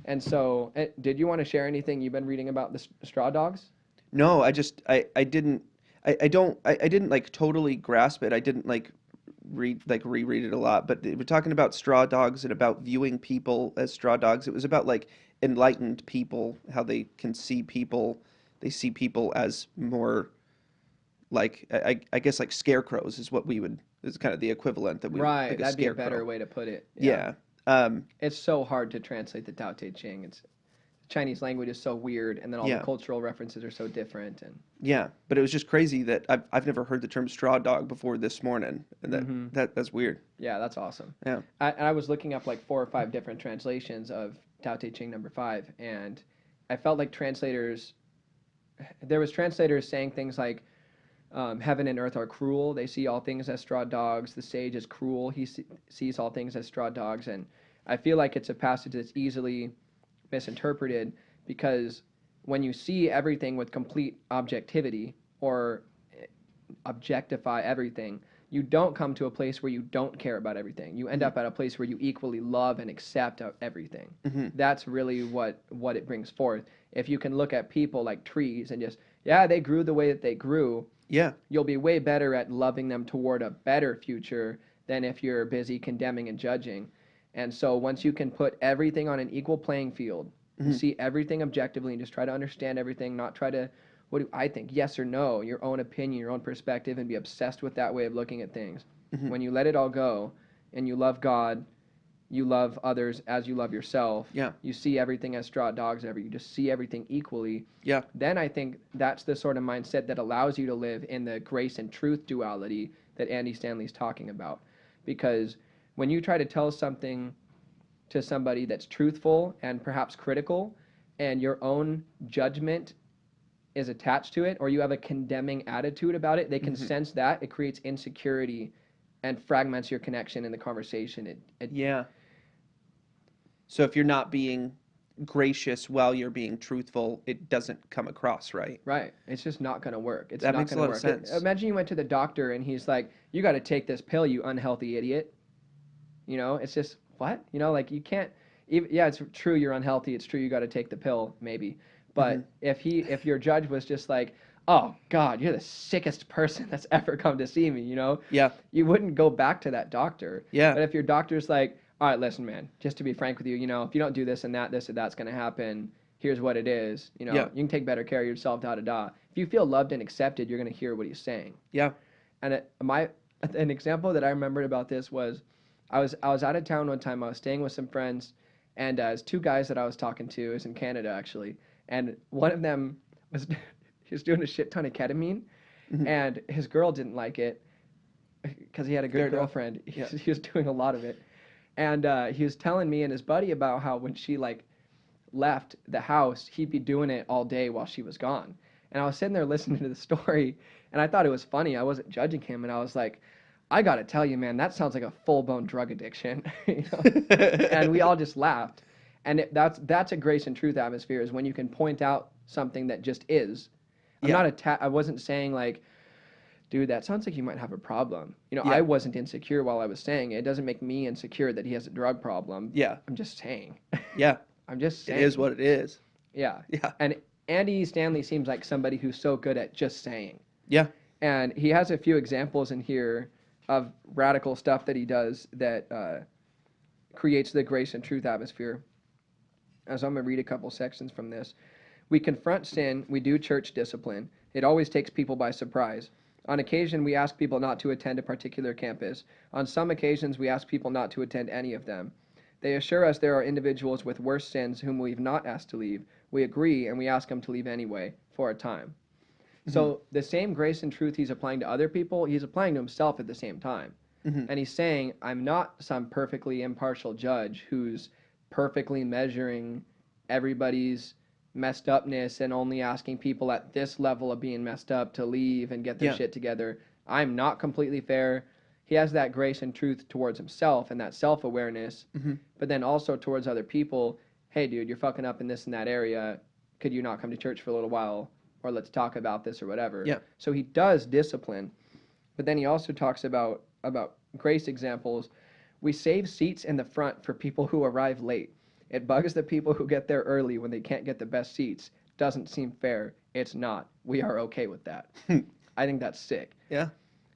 And so, did you want to share anything you've been reading about the straw dogs? No, I didn't I didn't like totally grasp it. I didn't like reread it a lot, but we're talking about straw dogs and about viewing people as straw dogs. It was about like enlightened people, how they can see people. They see people as more like I guess like scarecrows is what we would is kind of the equivalent that we Right, like a that'd be a better scarecrow. way to put it. Yeah. Yeah. It's so hard to translate the Tao Te Ching. It's Chinese language is so weird, and then all the Yeah. cultural references are so different. And Yeah, but it was just crazy that I've never heard the term straw dog before this morning, and hmm that's weird. yeah, that's awesome. Yeah. I was looking up like 4 or 5 different translations of Tao Te Ching number 5, and I felt like there was translators saying things like, heaven and earth are cruel. They see all things as straw dogs. The sage is cruel. He sees all things as straw dogs. And I feel like it's a passage that's easily misinterpreted because when you see everything with complete objectivity or objectify everything, you don't come to a place where you don't care about everything. You end Hmm. up at a place where you equally love and accept everything. Hmm. That's really what it brings forth. If you can look at people like trees and just, yeah, they grew the way that they grew, Yeah. you'll be way better at loving them toward a better future than if you're busy condemning and judging. And so once you can put everything on an equal playing field and Hmm. see everything objectively and just try to understand everything, not try to, what do I think, yes or no, your own opinion, your own perspective, and be obsessed with that way of looking at things. Hmm. When you let it all go and you love God, you love others as you love yourself, Yeah. you see everything as straw dogs ever, you just see everything equally, Yeah. then I think that's the sort of mindset that allows you to live in the grace and truth duality that Andy Stanley's talking about. Because when you try to tell something to somebody that's truthful and perhaps critical, and your own judgment is attached to it, or you have a condemning attitude about it, they can Hmm. sense that. It creates insecurity and fragments your connection in the conversation. Yeah. So if you're not being gracious while you're being truthful, it doesn't come across right. Right. It's just not going to work. It's That not makes a going to lot of work. sense. Imagine you went to the doctor and he's like, "You got to take this pill, you unhealthy idiot." It's just what? Like you can't even, yeah, it's true you're unhealthy. It's true you got to take the pill maybe. Hmm. But if your judge was just like, "Oh God, you're the sickest person that's ever come to see me," Yeah. you wouldn't go back to that doctor. Yeah. But if your doctor's like, "All right, listen, man, just to be frank with you, if you don't do this and that, this or that's going to happen. Here's what it is. Yeah. You can take better care of yourself, da da da." If you feel loved and accepted, you're going to hear what he's saying. Yeah. And an example that I remembered about this was I was out of town one time. I was staying with some friends, and it's 2 guys that I was talking to. It was in Canada actually, and one of them was he was doing a shit ton of ketamine, Hmm. and his girl didn't like it because he had a Fair good enough. girlfriend. Yeah. He was doing a lot of it, and he was telling me and his buddy about how when she like left the house, he'd be doing it all day while she was gone. And I was sitting there listening to the story, and I thought it was funny. I wasn't judging him, and I was like, I gotta tell you, man, that sounds like a full-blown drug addiction. And we all just laughed. And that's a grace and truth atmosphere, is when you can point out something that just is. Yeah. I wasn't saying like, dude, that sounds like you might have a problem. Yeah. I wasn't insecure while I was saying it. It doesn't make me insecure that he has a drug problem. Yeah. I'm just saying. Yeah. I'm just saying. It is what it is. Yeah. Yeah. And Andy Stanley seems like somebody who's so good at just saying. Yeah. And he has a few examples in here of radical stuff that he does that creates the grace and truth atmosphere. As I'm going to read a couple sections from this. We confront sin, we do church discipline. It always takes people by surprise. On occasion, we ask people not to attend a particular campus. On some occasions, we ask people not to attend any of them. They assure us there are individuals with worse sins whom we've not asked to leave. We agree, and we ask them to leave anyway, for a time. Mm-hmm. So the same grace and truth he's applying to other people, he's applying to himself at the same time. Mm-hmm. And he's saying, I'm not some perfectly impartial judge who's perfectly measuring everybody's messed upness and only asking people at this level of being messed up to leave and get their shit together. I'm not completely fair. He has that grace and truth towards himself and that self-awareness, but then also towards other people. Hey, dude, you're fucking up in this and that area. Could you not come to church for a little while? Or let's talk about this or whatever. Yeah. So he does discipline, but then he also talks about grace examples. We save seats in the front for people who arrive late. It bugs the people who get there early when they can't get the best seats. Doesn't seem fair. It's not. We are okay with that. I think that's sick. Yeah.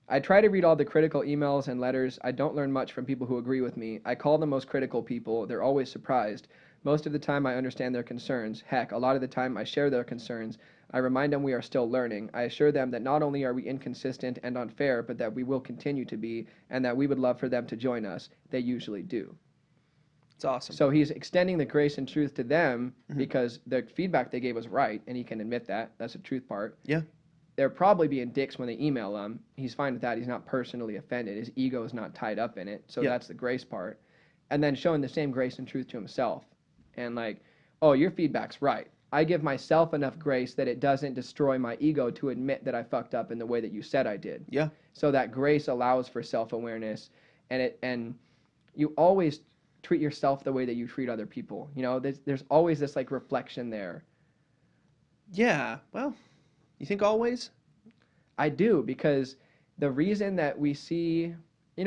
I try to read all the critical emails and letters. I don't learn much from people who agree with me. I call the most critical people. They're always surprised. Most of the time I understand their concerns. Heck, a lot of the time I share their concerns. I remind them we are still learning. I assure them that not only are we inconsistent and unfair, but that we will continue to be, and that we would love for them to join us. They usually do. It's awesome. So he's extending the grace and truth to them because the feedback they gave was right, and he can admit that. That's the truth part. Yeah. They're probably being dicks when they email him. He's fine with that. He's not personally offended. His ego is not tied up in it. So that's the grace part. And then showing the same grace and truth to himself. And like, oh, your feedback's right. I give myself enough grace that it doesn't destroy my ego to admit that I fucked up in the way that you said I did. Yeah. So that grace allows for self-awareness, and you always treat yourself the way that you treat other people. There's always this like reflection there. Yeah. Well, you think always? I do, because the reason that we see,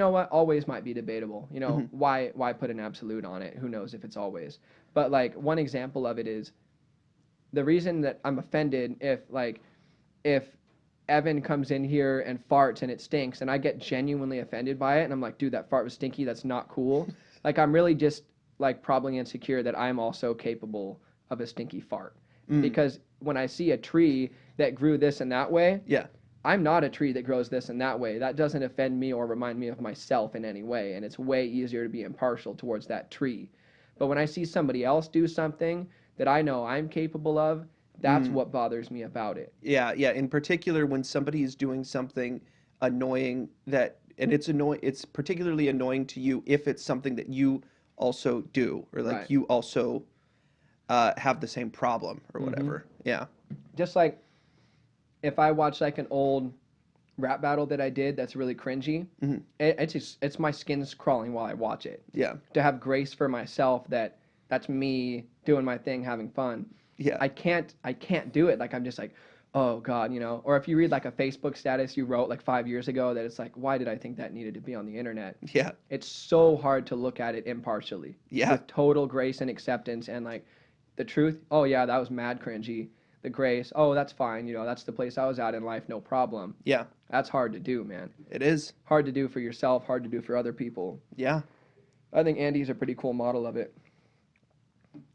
always might be debatable. Why put an absolute on it? Who knows if it's always. But like one example of it is the reason that I'm offended if Evan comes in here and farts and it stinks and I get genuinely offended by it and I'm like, dude, that fart was stinky, that's not cool. Like I'm really just like probably insecure that I'm also capable of a stinky fart. Because when I see a tree that grew this and that way, I'm not a tree that grows this and that way. That doesn't offend me or remind me of myself in any way, and it's way easier to be impartial towards that tree. But when I see somebody else do something that I know I'm capable of, that's what bothers me about it. Yeah, yeah. In particular, when somebody is doing something annoying it's particularly annoying to you if it's something that you also do, or like you also have the same problem or whatever. Yeah. Just like if I watch like an old rap battle that I did that's really cringy, it's my skin's crawling while I watch it. Yeah. To have grace for myself that's me doing my thing, having fun. Yeah. I can't do it. Like I'm just like, oh God, or if you read like a Facebook status you wrote like 5 years ago that it's like, why did I think that needed to be on the internet? Yeah. It's so hard to look at it impartially. Yeah. With total grace and acceptance and like the truth. Oh yeah, that was mad cringy. The grace. Oh, that's fine. That's the place I was at in life. No problem. Yeah. That's hard to do, man. It is. Hard to do for yourself. Hard to do for other people. Yeah. I think Andy's a pretty cool model of it.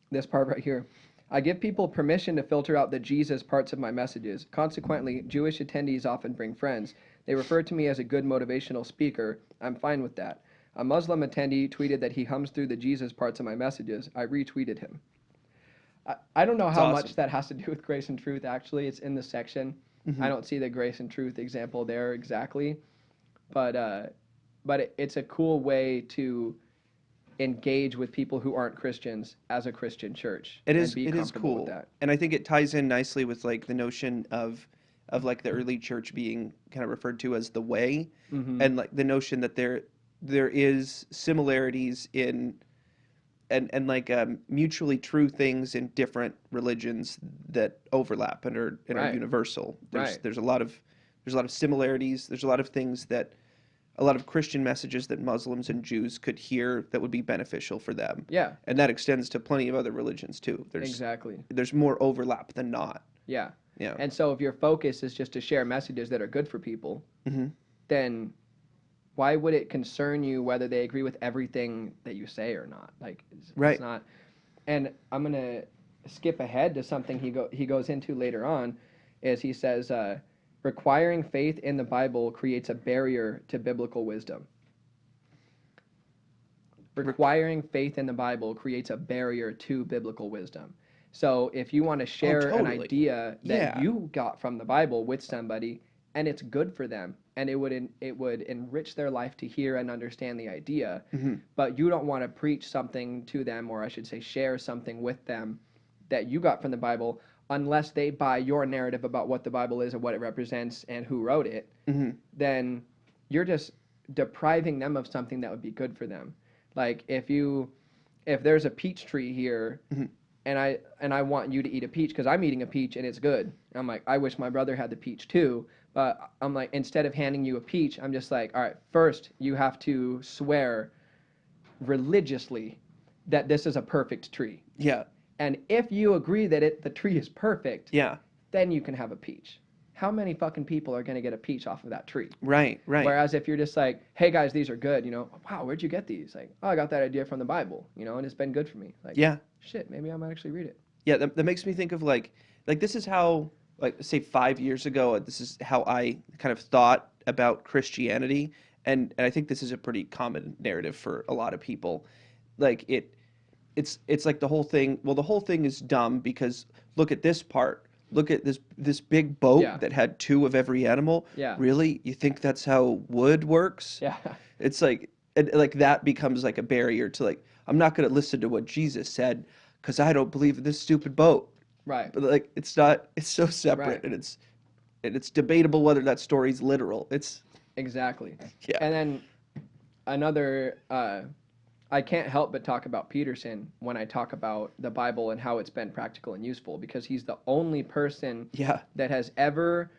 This part right here. I give people permission to filter out the Jesus parts of my messages. Consequently, Jewish attendees often bring friends. They refer to me as a good motivational speaker. I'm fine with that. A Muslim attendee tweeted that he hums through the Jesus parts of my messages. I retweeted him. I don't know how much that has to do with grace and truth, actually. It's in the section. I don't see the grace and truth example there exactly. But it's a cool way to engage with people who aren't Christians as a Christian church. It is cool. With that. And I think it ties in nicely with like the notion of like the early church being kind of referred to as the way, and like the notion that there is similarities in and like mutually true things in different religions that overlap and are Right. universal. Right. There's a lot of similarities. There's a lot of things that a lot of Christian messages that Muslims and Jews could hear that would be beneficial for them. Yeah. And that extends to plenty of other religions too. Exactly. There's more overlap than not. Yeah. Yeah. And so if your focus is just to share messages that are good for people, Hmm. then why would it concern you whether they agree with everything that you say or not? Like, Right. it's not. And I'm gonna skip ahead to something he goes into later on, is he says, requiring faith in the Bible creates a barrier to biblical wisdom. Requiring faith in the Bible creates a barrier to biblical wisdom. So if you want to share an totally. idea that Yeah. you got from the Bible with somebody, and it's good for them, and it would enrich their life to hear and understand the idea, but you don't want to preach something to them, or I should say share something with them that you got from the Bible, unless they buy your narrative about what the Bible is and what it represents and who wrote it, then you're just depriving them of something that would be good for them. Like if there's a peach tree here, and I want you to eat a peach because I'm eating a peach and it's good. I'm like, I wish my brother had the peach too. But I'm like, instead of handing you a peach, I'm just like, all right, first you have to swear religiously that this is a perfect tree. Yeah. And if you agree that the tree is perfect, Yeah. then you can have a peach. How many fucking people are going to get a peach off of that tree? Right. Right. Whereas if you're just like, hey guys, these are good, wow, where'd you get these? Like, oh, I got that idea from the Bible, and it's been good for me. Like, Yeah. shit, maybe I might actually read it. Yeah, that makes me think of like this is how, like, say 5 years ago, this is how I kind of thought about Christianity, and I think this is a pretty common narrative for a lot of people. Like it's like the whole thing. Well, the whole thing is dumb because look at this part. Look at this big boat Yeah. that had two of every animal. Yeah. Really? You think that's how wood works? Yeah. It's like that becomes like a barrier to, like, I'm not going to listen to what Jesus said because I don't believe in this stupid boat. Right. But like it's not. It's so separate, Right. and it's debatable whether that story's literal. It's Exactly. Yeah. And then another, I can't help but talk about Peterson when I talk about the Bible and how it's been practical and useful, because he's the only person Yeah. that has ever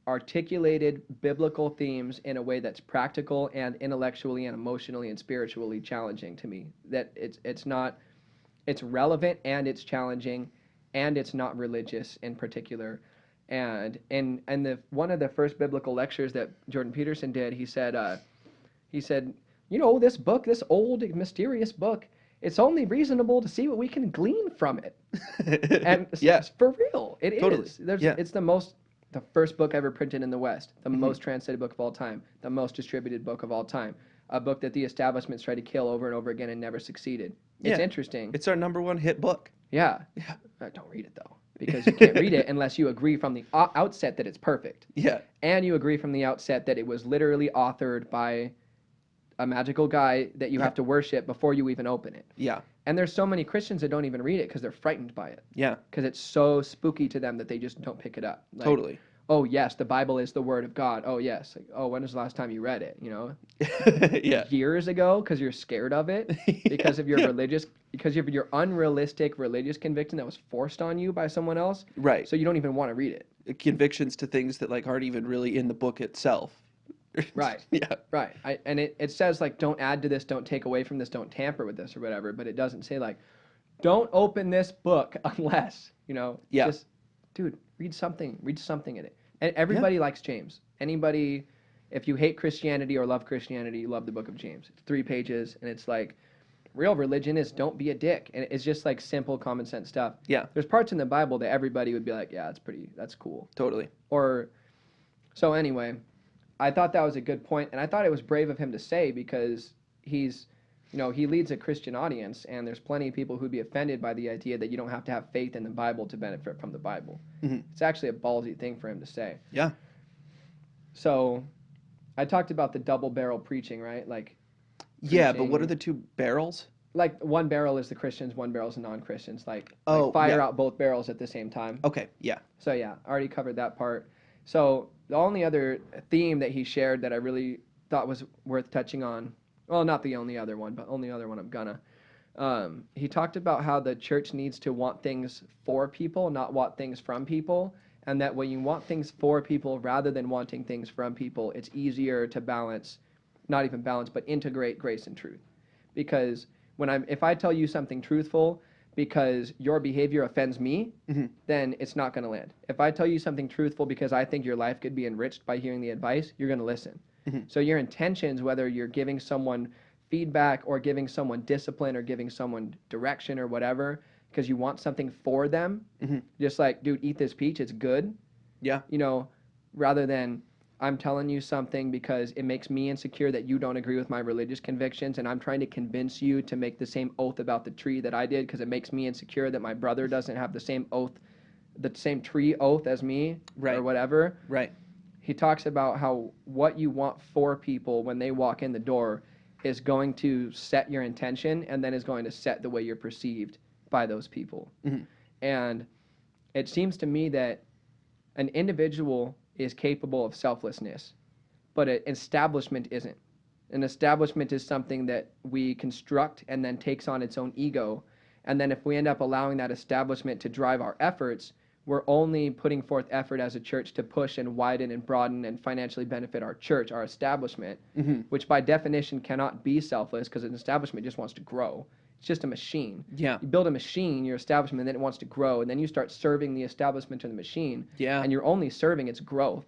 articulated biblical themes in a way that's practical and intellectually and emotionally and spiritually challenging to me. That it's relevant and it's challenging and it's not religious in particular. And in one of the first biblical lectures that Jordan Peterson did, he said, this book, this old mysterious book, it's only reasonable to see what we can glean from it. And Yeah. for real, it Totally. is. Yeah. It's the first book ever printed in the West, the most translated book of all time, the most distributed book of all time, a book that the establishments tried to kill over and over again and never succeeded. It's Yeah. interesting. It's our #1 hit book. Yeah. Don't read it though, because you can't read it unless you agree from the outset that it's perfect. Yeah. And you agree from the outset that it was literally authored by a magical guy that you have to worship before you even open it. Yeah. And there's so many Christians that don't even read it because they're frightened by it. Yeah. Because it's so spooky to them that they just don't pick it up. Like, Totally. oh yes, the Bible is the Word of God. Oh yes. Like, oh, when was the last time you read it? Yeah. Years ago, because you're scared of it, because of your because of your unrealistic religious conviction that was forced on you by someone else. Right. So you don't even want to read it. Convictions to things that like aren't even really in the book itself. Right. Yeah. Right. And it says like, don't add to this, don't take away from this, don't tamper with this or whatever. But it doesn't say like, don't open this book unless, Yeah. just, dude, read something in it. And everybody likes James. Anybody, if you hate Christianity or love Christianity, you love the book of James. It's 3 pages and it's like, real religion is don't be a dick. And it's just like simple common sense stuff. Yeah. There's parts in the Bible that everybody would be like, yeah, that's cool. Totally. So anyway, I thought that was a good point, and I thought it was brave of him to say, because he leads a Christian audience, and there's plenty of people who'd be offended by the idea that you don't have to have faith in the Bible to benefit from the Bible. It's actually a ballsy thing for him to say. Yeah. So I talked about the double barrel preaching, right? Like, Yeah, but what are the two barrels? like one barrel is the Christians, one barrel is the non-Christians. Like Oh, fire yeah. out both barrels at the same time. Okay. Yeah. So yeah, I already covered that part. So the only other theme that he shared that I really thought was worth touching on, well, not the only other one, but only other one I'm gonna, He talked about how the church needs to want things for people, not want things from people, and that when you want things for people rather than wanting things from people, it's easier to balance, not even balance, but integrate grace and truth. Because if I tell you something truthful because your behavior offends me, then it's not going to land. If I tell you something truthful because I think your life could be enriched by hearing the advice, you're going to listen. So your intentions, whether you're giving someone feedback or giving someone discipline or giving someone direction or whatever, because you want something for them, just like, dude, eat this peach, it's good. Yeah. Rather than I'm telling you something because it makes me insecure that you don't agree with my religious convictions, and I'm trying to convince you to make the same oath about the tree that I did because it makes me insecure that my brother doesn't have the same oath, the same tree oath as me, or whatever. Right. He talks about how what you want for people when they walk in the door is going to set your intention and then is going to set the way you're perceived by those people. And it seems to me that an individual is capable of selflessness, but an establishment isn't. An establishment is something that we construct and then takes on its own ego. And then if we end up allowing that establishment to drive our efforts, we're only putting forth effort as a church to push and widen and broaden and financially benefit our church, our establishment, which by definition cannot be selfless because an establishment just wants to grow. It's just a machine. Yeah. You build a machine, your establishment, and then it wants to grow, and then you start serving the establishment and the machine, Yeah. and you're only serving its growth.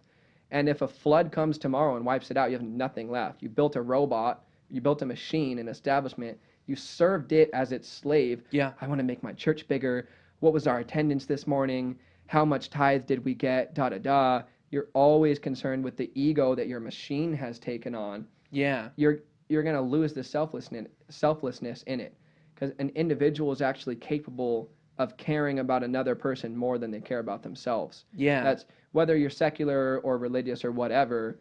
And if a flood comes tomorrow and wipes it out, you have nothing left. You built a robot, you built a machine, an establishment, you served it as its slave. Yeah. I want to make my church bigger. What was our attendance this morning? How much tithe did we get? Da da da. You're always concerned with the ego that your machine has taken on. Yeah. You're going to lose the selflessness in it, because an individual is actually capable of caring about another person more than they care about themselves. Yeah. That's whether you're secular or religious or whatever.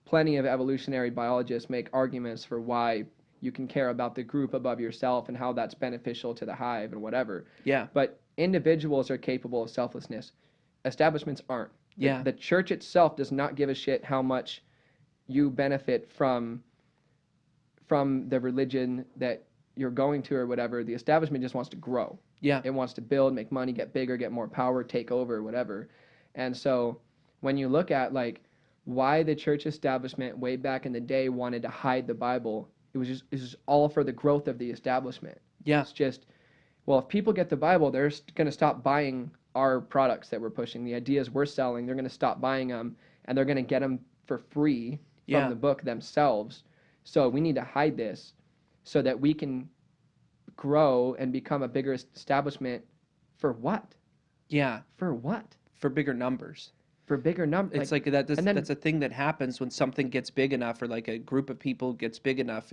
Plenty of evolutionary biologists make arguments for why you can care about the group above yourself and how that's beneficial to the hive and whatever. Yeah. But individuals are capable of selflessness. Establishments aren't. Yeah. The church itself does not give a shit how much you benefit from the religion that you're going to or whatever. The establishment just wants to grow. Yeah. It wants to build, make money, get bigger, get more power, take over, whatever. And so when you look at like why the church establishment way back in the day wanted to hide the Bible, it was just all for the growth of the establishment. Yeah. It's just, well, if people get the Bible, they're going to stop buying our products that we're pushing, the ideas we're selling. They're going to stop buying them, and they're going to get them for free from the book themselves. So we need to hide this so that we can grow and become a bigger establishment. For what? Yeah. For what? For bigger numbers. For bigger numbers. It's like that. That's a thing that happens when something gets big enough, or like a group of people gets big enough.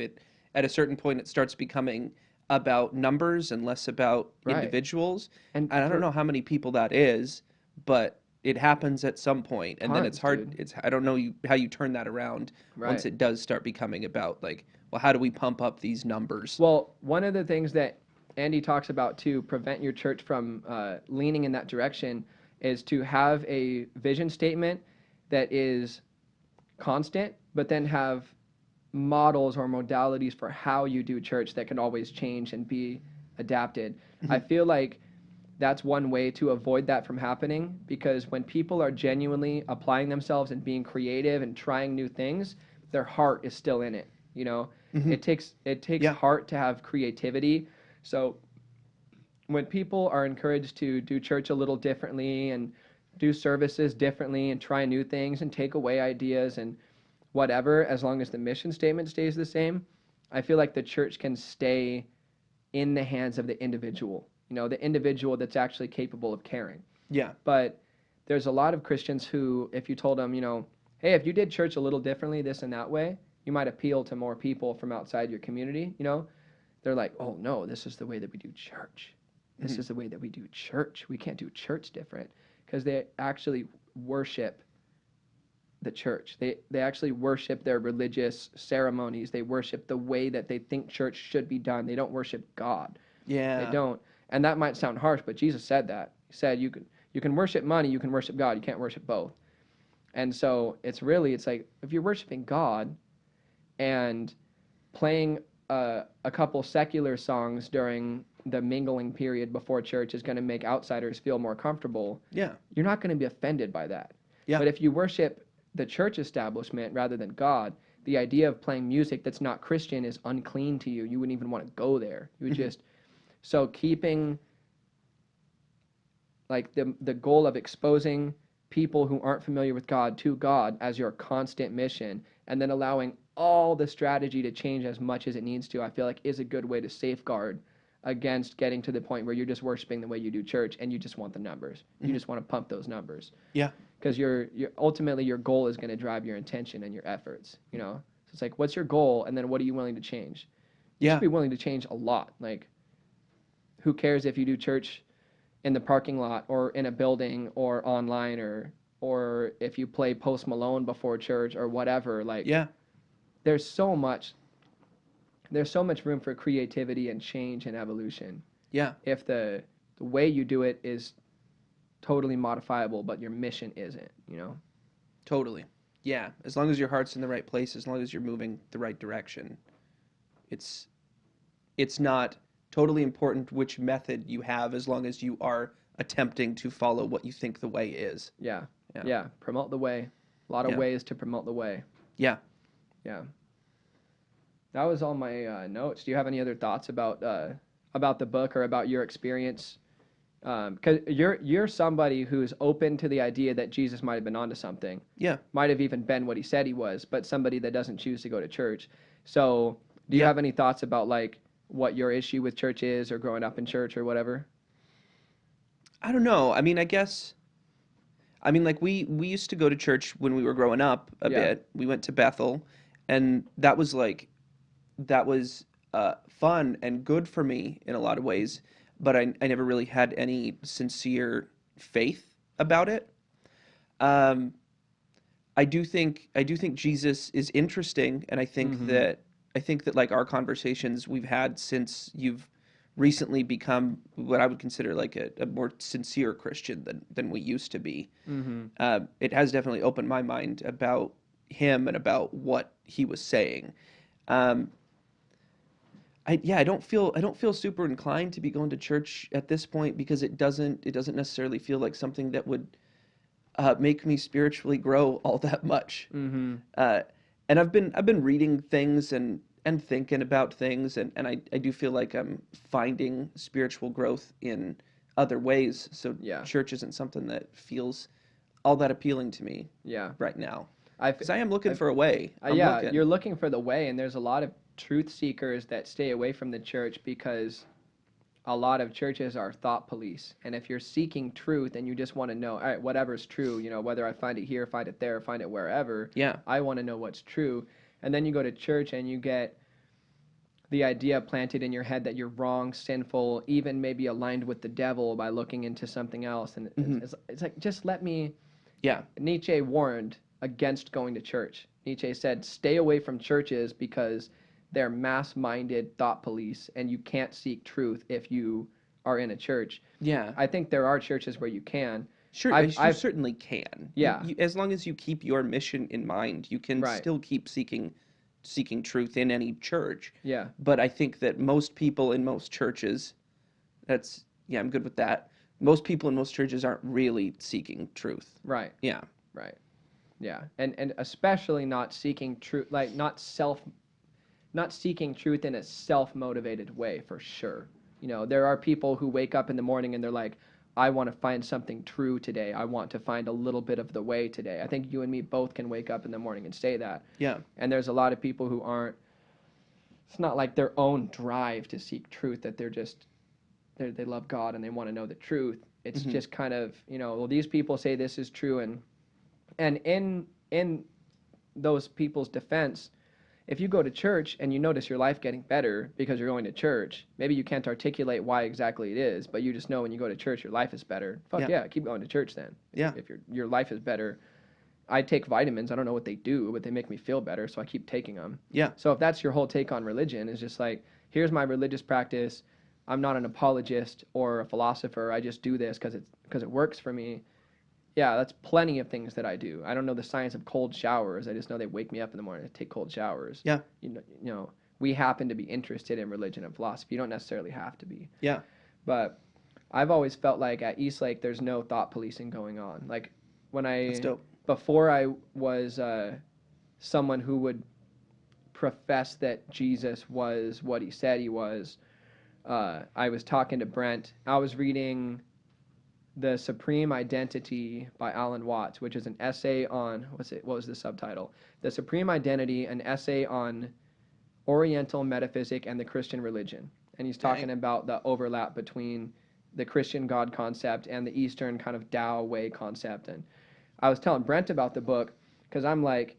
At a certain point, it starts becoming about numbers and less about individuals. And I don't know how many people that is, but it happens at some point, and then it's hard. Dude. I don't know how you turn that around once it does start becoming about like, well, how do we pump up these numbers? Well, one of the things that Andy talks about to prevent your church from leaning in that direction is to have a vision statement that is constant, but then have models or modalities for how you do church that can always change and be adapted. I feel like that's one way to avoid that from happening, because when people are genuinely applying themselves and being creative and trying new things, their heart is still in it. It takes heart to have creativity. So when people are encouraged to do church a little differently and do services differently and try new things and take away ideas and whatever, as long as the mission statement stays the same, I feel like the church can stay in the hands of the individual, the individual that's actually capable of caring. Yeah. But there's a lot of Christians who, if you told them, hey, if you did church a little differently, this and that way, you might appeal to more people from outside your community, They're like, oh no, this is the way that we do church. This is the way that we do church. We can't do church different, because they actually worship the church. They actually worship their religious ceremonies. They worship the way that they think church should be done. They don't worship God. Yeah. They don't. And that might sound harsh, but Jesus said that. He said you can worship money, you can worship God. You can't worship both. And so it's like, if you're worshiping God and playing a couple secular songs during the mingling period before church is going to make outsiders feel more comfortable, Yeah. you're not going to be offended by that. Yeah. But if you worship the church establishment rather than God, the idea of playing music that's not Christian is unclean to you. You wouldn't even want to go there. You would just so keeping like the goal of exposing people who aren't familiar with God to God as your constant mission, and then allowing all the strategy to change as much as it needs to, I feel like is a good way to safeguard against getting to the point where you're just worshiping the way you do church and you just want the numbers. You just want to pump those numbers. Yeah. Because you're ultimately your goal is going to drive your intention and your efforts, you know? So it's like, what's your goal? And then what are you willing to change? You Yeah. should be willing to change a lot. Like, who cares if you do church in the parking lot or in a building or online or if you play Post Malone before church or whatever. Like, Yeah. there's so much room for creativity and change and evolution Yeah. if the way you do it is totally modifiable but your mission isn't, you know? Totally. Yeah. As long as your heart's in the right place, as long as you're moving the right direction, it's not totally important which method you have as long as you are attempting to follow what you think the way is. Yeah. Yeah. Yeah. Promote the way. A lot of Yeah. ways to promote the way. Yeah. Yeah. That was all my notes. Do you have any other thoughts about the book or about your experience? Because you're somebody who's open to the idea that Jesus might have been onto something. Yeah. Might have even been what he said he was, but somebody that doesn't choose to go to church. So, do you Yeah. have any thoughts about like what your issue with church is, or growing up in church, or whatever? I don't know. I mean, like we used to go to church when we were growing up a Yeah. bit. We went to Bethel, and that was fun and good for me in a lot of ways, but I never really had any sincere faith about it. Um, I do think Jesus is interesting, and Mm-hmm. I think that like our conversations we've had since you've recently become what I would consider like a more sincere Christian than we used to be. Mm-hmm. It has definitely opened my mind about him and about what he was saying. Um, I don't feel super inclined to be going to church at this point because it doesn't necessarily feel like something that would make me spiritually grow all that much. Mm-hmm. Uh, and I've been reading things and thinking about things, and I do feel like I'm finding spiritual growth in other ways. So Yeah. church isn't something that feels all that appealing to me Yeah. right now I've, because I am looking I've for a way. I'm yeah, looking. you're looking for the way, and there's a lot of truth seekers that stay away from the church because a lot of churches are thought police. And if you're seeking truth and you just want to know, all right, whatever's true, you know, whether I find it here, find it there, find it wherever, Yeah. I want to know what's true. And then you go to church and you get the idea planted in your head that you're wrong, sinful, even maybe aligned with the devil by looking into something else. And Hmm. it's like, just let me. Yeah. Nietzsche warned against going to church. Nietzsche said, stay away from churches because they're mass-minded thought police, and you can't seek truth if you are in a church. Yeah. I think there are churches where you can. Sure, you I've certainly can. Yeah, As long as you keep your mission in mind, you can right, still keep seeking truth in any church. yeah, But I think that most people in most churches, yeah, I'm good with that. Most people in most churches aren't really seeking truth. right, Yeah. right, yeah, and especially not seeking truth, like not seeking truth in a self-motivated way, for sure. You know, there are people who wake up in the morning and they're like, I want to find something true today. I want to find a little bit of the way today. I think you and me both can wake up in the morning and say that. Yeah. And there's a lot of people who aren't, it's not like their own drive to seek truth, that they love God and they want to know the truth. It's Hmm. just kind of, you know, well, these people say this is true, and in those people's defense, if you go to church and you notice your life getting better because you're going to church, maybe you can't articulate why exactly it is, but you just know when you go to church your life is better. Fuck Yeah. yeah, keep going to church then. Yeah. If your life is better, I take vitamins. I don't know what they do, but they make me feel better, so I keep taking them. Yeah. So if that's your whole take on religion, is just like, here's my religious practice. I'm not an apologist or a philosopher. I just do this because it works for me. Yeah, that's plenty of things that I do. I don't know the science of cold showers. I just know they wake me up in the morning to take cold showers. Yeah. You know, we happen to be interested in religion and philosophy. You don't necessarily have to be. Yeah. But I've always felt like at Eastlake, there's no thought policing going on. Like That's dope. before I was someone who would profess that Jesus was what he said he was, I was talking to Brent. I was reading The Supreme Identity by Alan Watts, which is an essay on, what was the subtitle? The Supreme Identity, an essay on Oriental metaphysic and the Christian religion. And he's talking about the overlap between the Christian God concept and the Eastern kind of Tao way concept. And I was telling Brent about the book because I'm like,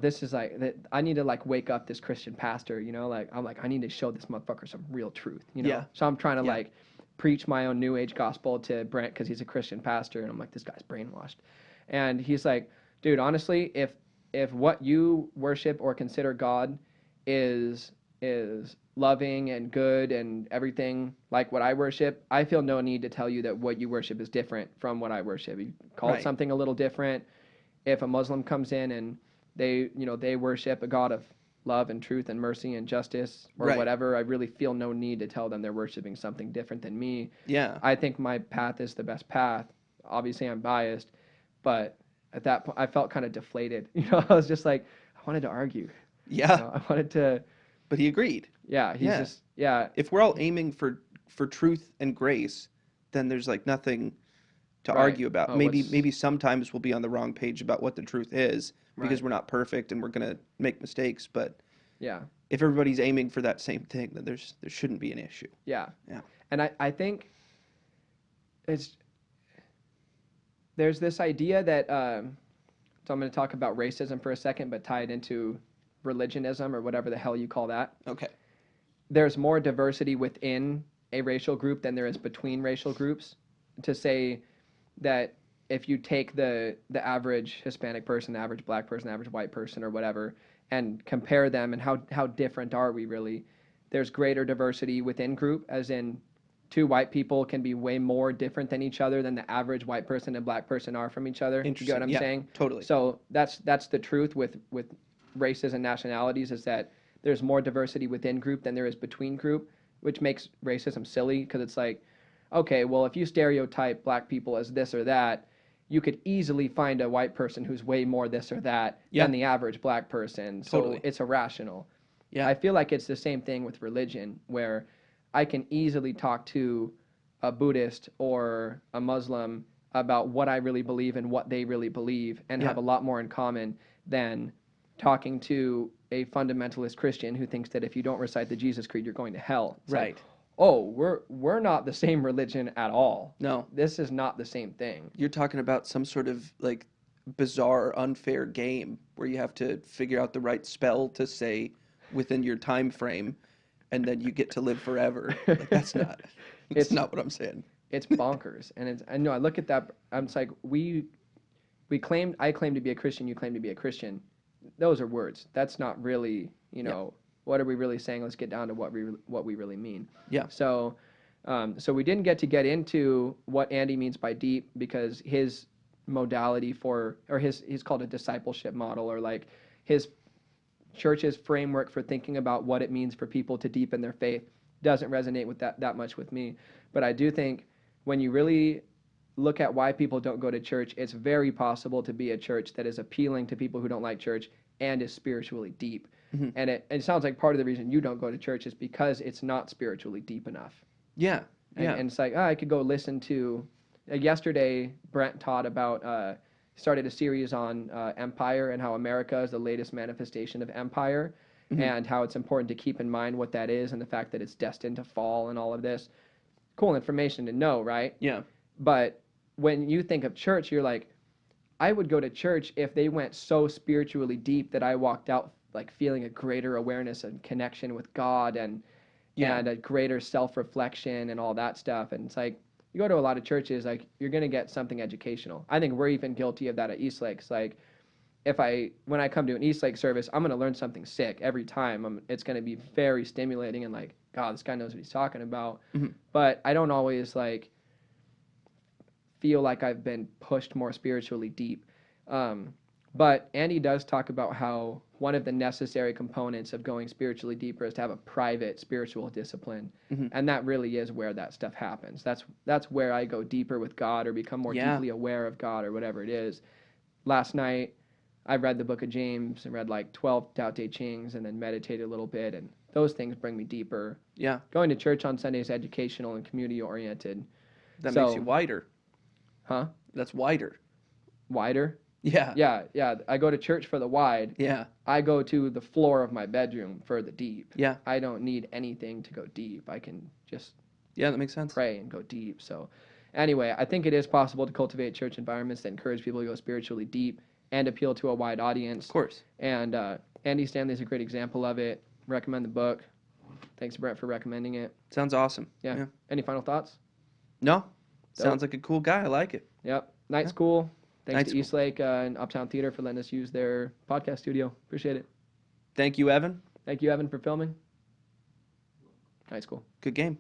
this is like, I need to like wake up this Christian pastor, like, I'm like, I need to show this motherfucker some real truth, Yeah. So I'm trying to like preach my own New Age gospel to Brent because he's a Christian pastor. And I'm like, this guy's brainwashed. And he's like, dude, honestly, if what you worship or consider God is loving and good and everything like what I worship, I feel no need to tell you that what you worship is different from what I worship. You call it something a little different. If a Muslim comes in and they worship a God of love and truth and mercy and justice or whatever, I really feel no need to tell them they're worshiping something different than me. Yeah. I think my path is the best path. Obviously, I'm biased, but at that point, I felt kind of deflated. I was just like, I wanted to argue. Yeah. I wanted to. But he agreed. Yeah, he's just If we're all aiming for truth and grace, then there's like nothing to argue about. Maybe sometimes we'll be on the wrong page about what the truth is because we're not perfect and we're gonna make mistakes. But if everybody's aiming for that same thing, then there shouldn't be an issue. Yeah. And I think there's this idea that so I'm going to talk about racism for a second, but tie it into religionism or whatever the hell you call that. Okay. There's more diversity within a racial group than there is between racial groups. To say that if you take the average Hispanic person, the average black person, the average white person or whatever, and compare them and how different are we really, there's greater diversity within group, as in two white people can be way more different than each other than the average white person and black person are from each other. You get what I'm saying? Totally. So that's the truth with races and nationalities, is that there's more diversity within group than there is between group, which makes racism silly because it's like, okay, well, if you stereotype black people as this or that, you could easily find a white person who's way more this or that than the average black person. So it's irrational. Yeah. I feel like it's the same thing with religion, where I can easily talk to a Buddhist or a Muslim about what I really believe and what they really believe and have a lot more in common than talking to a fundamentalist Christian who thinks that if you don't recite the Jesus Creed, you're going to hell. It's like, oh, we're not the same religion at all. No. This is not the same thing. You're talking about some sort of like bizarre, unfair game where you have to figure out the right spell to say within your time frame, and then you get to live forever. Like, that's not what I'm saying. It's bonkers. And I know I look at that, I'm just like, I claim to be a Christian, you claim to be a Christian. Those are words. That's not really, what are we really saying? Let's get down to what we really mean. Yeah. So we didn't get into what Andy means by deep, because his modality he's called a discipleship model, or like his church's framework for thinking about what it means for people to deepen their faith doesn't resonate with that much with me. But I do think when you really look at why people don't go to church, it's very possible to be a church that is appealing to people who don't like church and is spiritually deep. Mm-hmm. And it sounds like part of the reason you don't go to church is because it's not spiritually deep enough. Yeah. And it's like, I could go listen to... yesterday, Brent taught about... started a series on empire and how America is the latest manifestation of empire, mm-hmm. and how it's important to keep in mind what that is and the fact that it's destined to fall and all of this. Cool information to know, right? Yeah. But when you think of church, you're like, I would go to church if they went so spiritually deep that I walked out like feeling a greater awareness and connection with God and a greater self-reflection and all that stuff. And it's like, you go to a lot of churches, like, you're going to get something educational. I think we're even guilty of that at Eastlake. It's like, when I come to an Eastlake service, I'm going to learn something sick every time. It's going to be very stimulating and like, God, this guy knows what he's talking about. Mm-hmm. But I don't always like feel like I've been pushed more spiritually deep. But Andy does talk about how one of the necessary components of going spiritually deeper is to have a private spiritual discipline. Mhm. And that really is where that stuff happens. That's where I go deeper with God or become more Yeah. deeply aware of God or whatever it is. Last night, I read the book of James and read like 12 Tao Te Chings and then meditated a little bit. And those things bring me deeper. Yeah. Going to church on Sunday is educational and community oriented. That So- makes you wider. Huh? That's wider. Wider? Yeah. Yeah. I go to church for the wide. Yeah. I go to the floor of my bedroom for the deep. Yeah. I don't need anything to go deep. I can just Yeah, that makes sense. pray and go deep. So, anyway, I think it is possible to cultivate church environments that encourage people to go spiritually deep and appeal to a wide audience. Of course. And Andy Stanley is a great example of it. Recommend the book. Thanks, Brent, for recommending it. Sounds awesome. Yeah. Any final thoughts? No. Sounds like a cool guy. I like it. Yep. Night School. Thanks Night to School. Eastlake and Uptown Theater for letting us use their podcast studio. Appreciate it. Thank you, Evan. Thank you, Evan, for filming. Night School. Good game.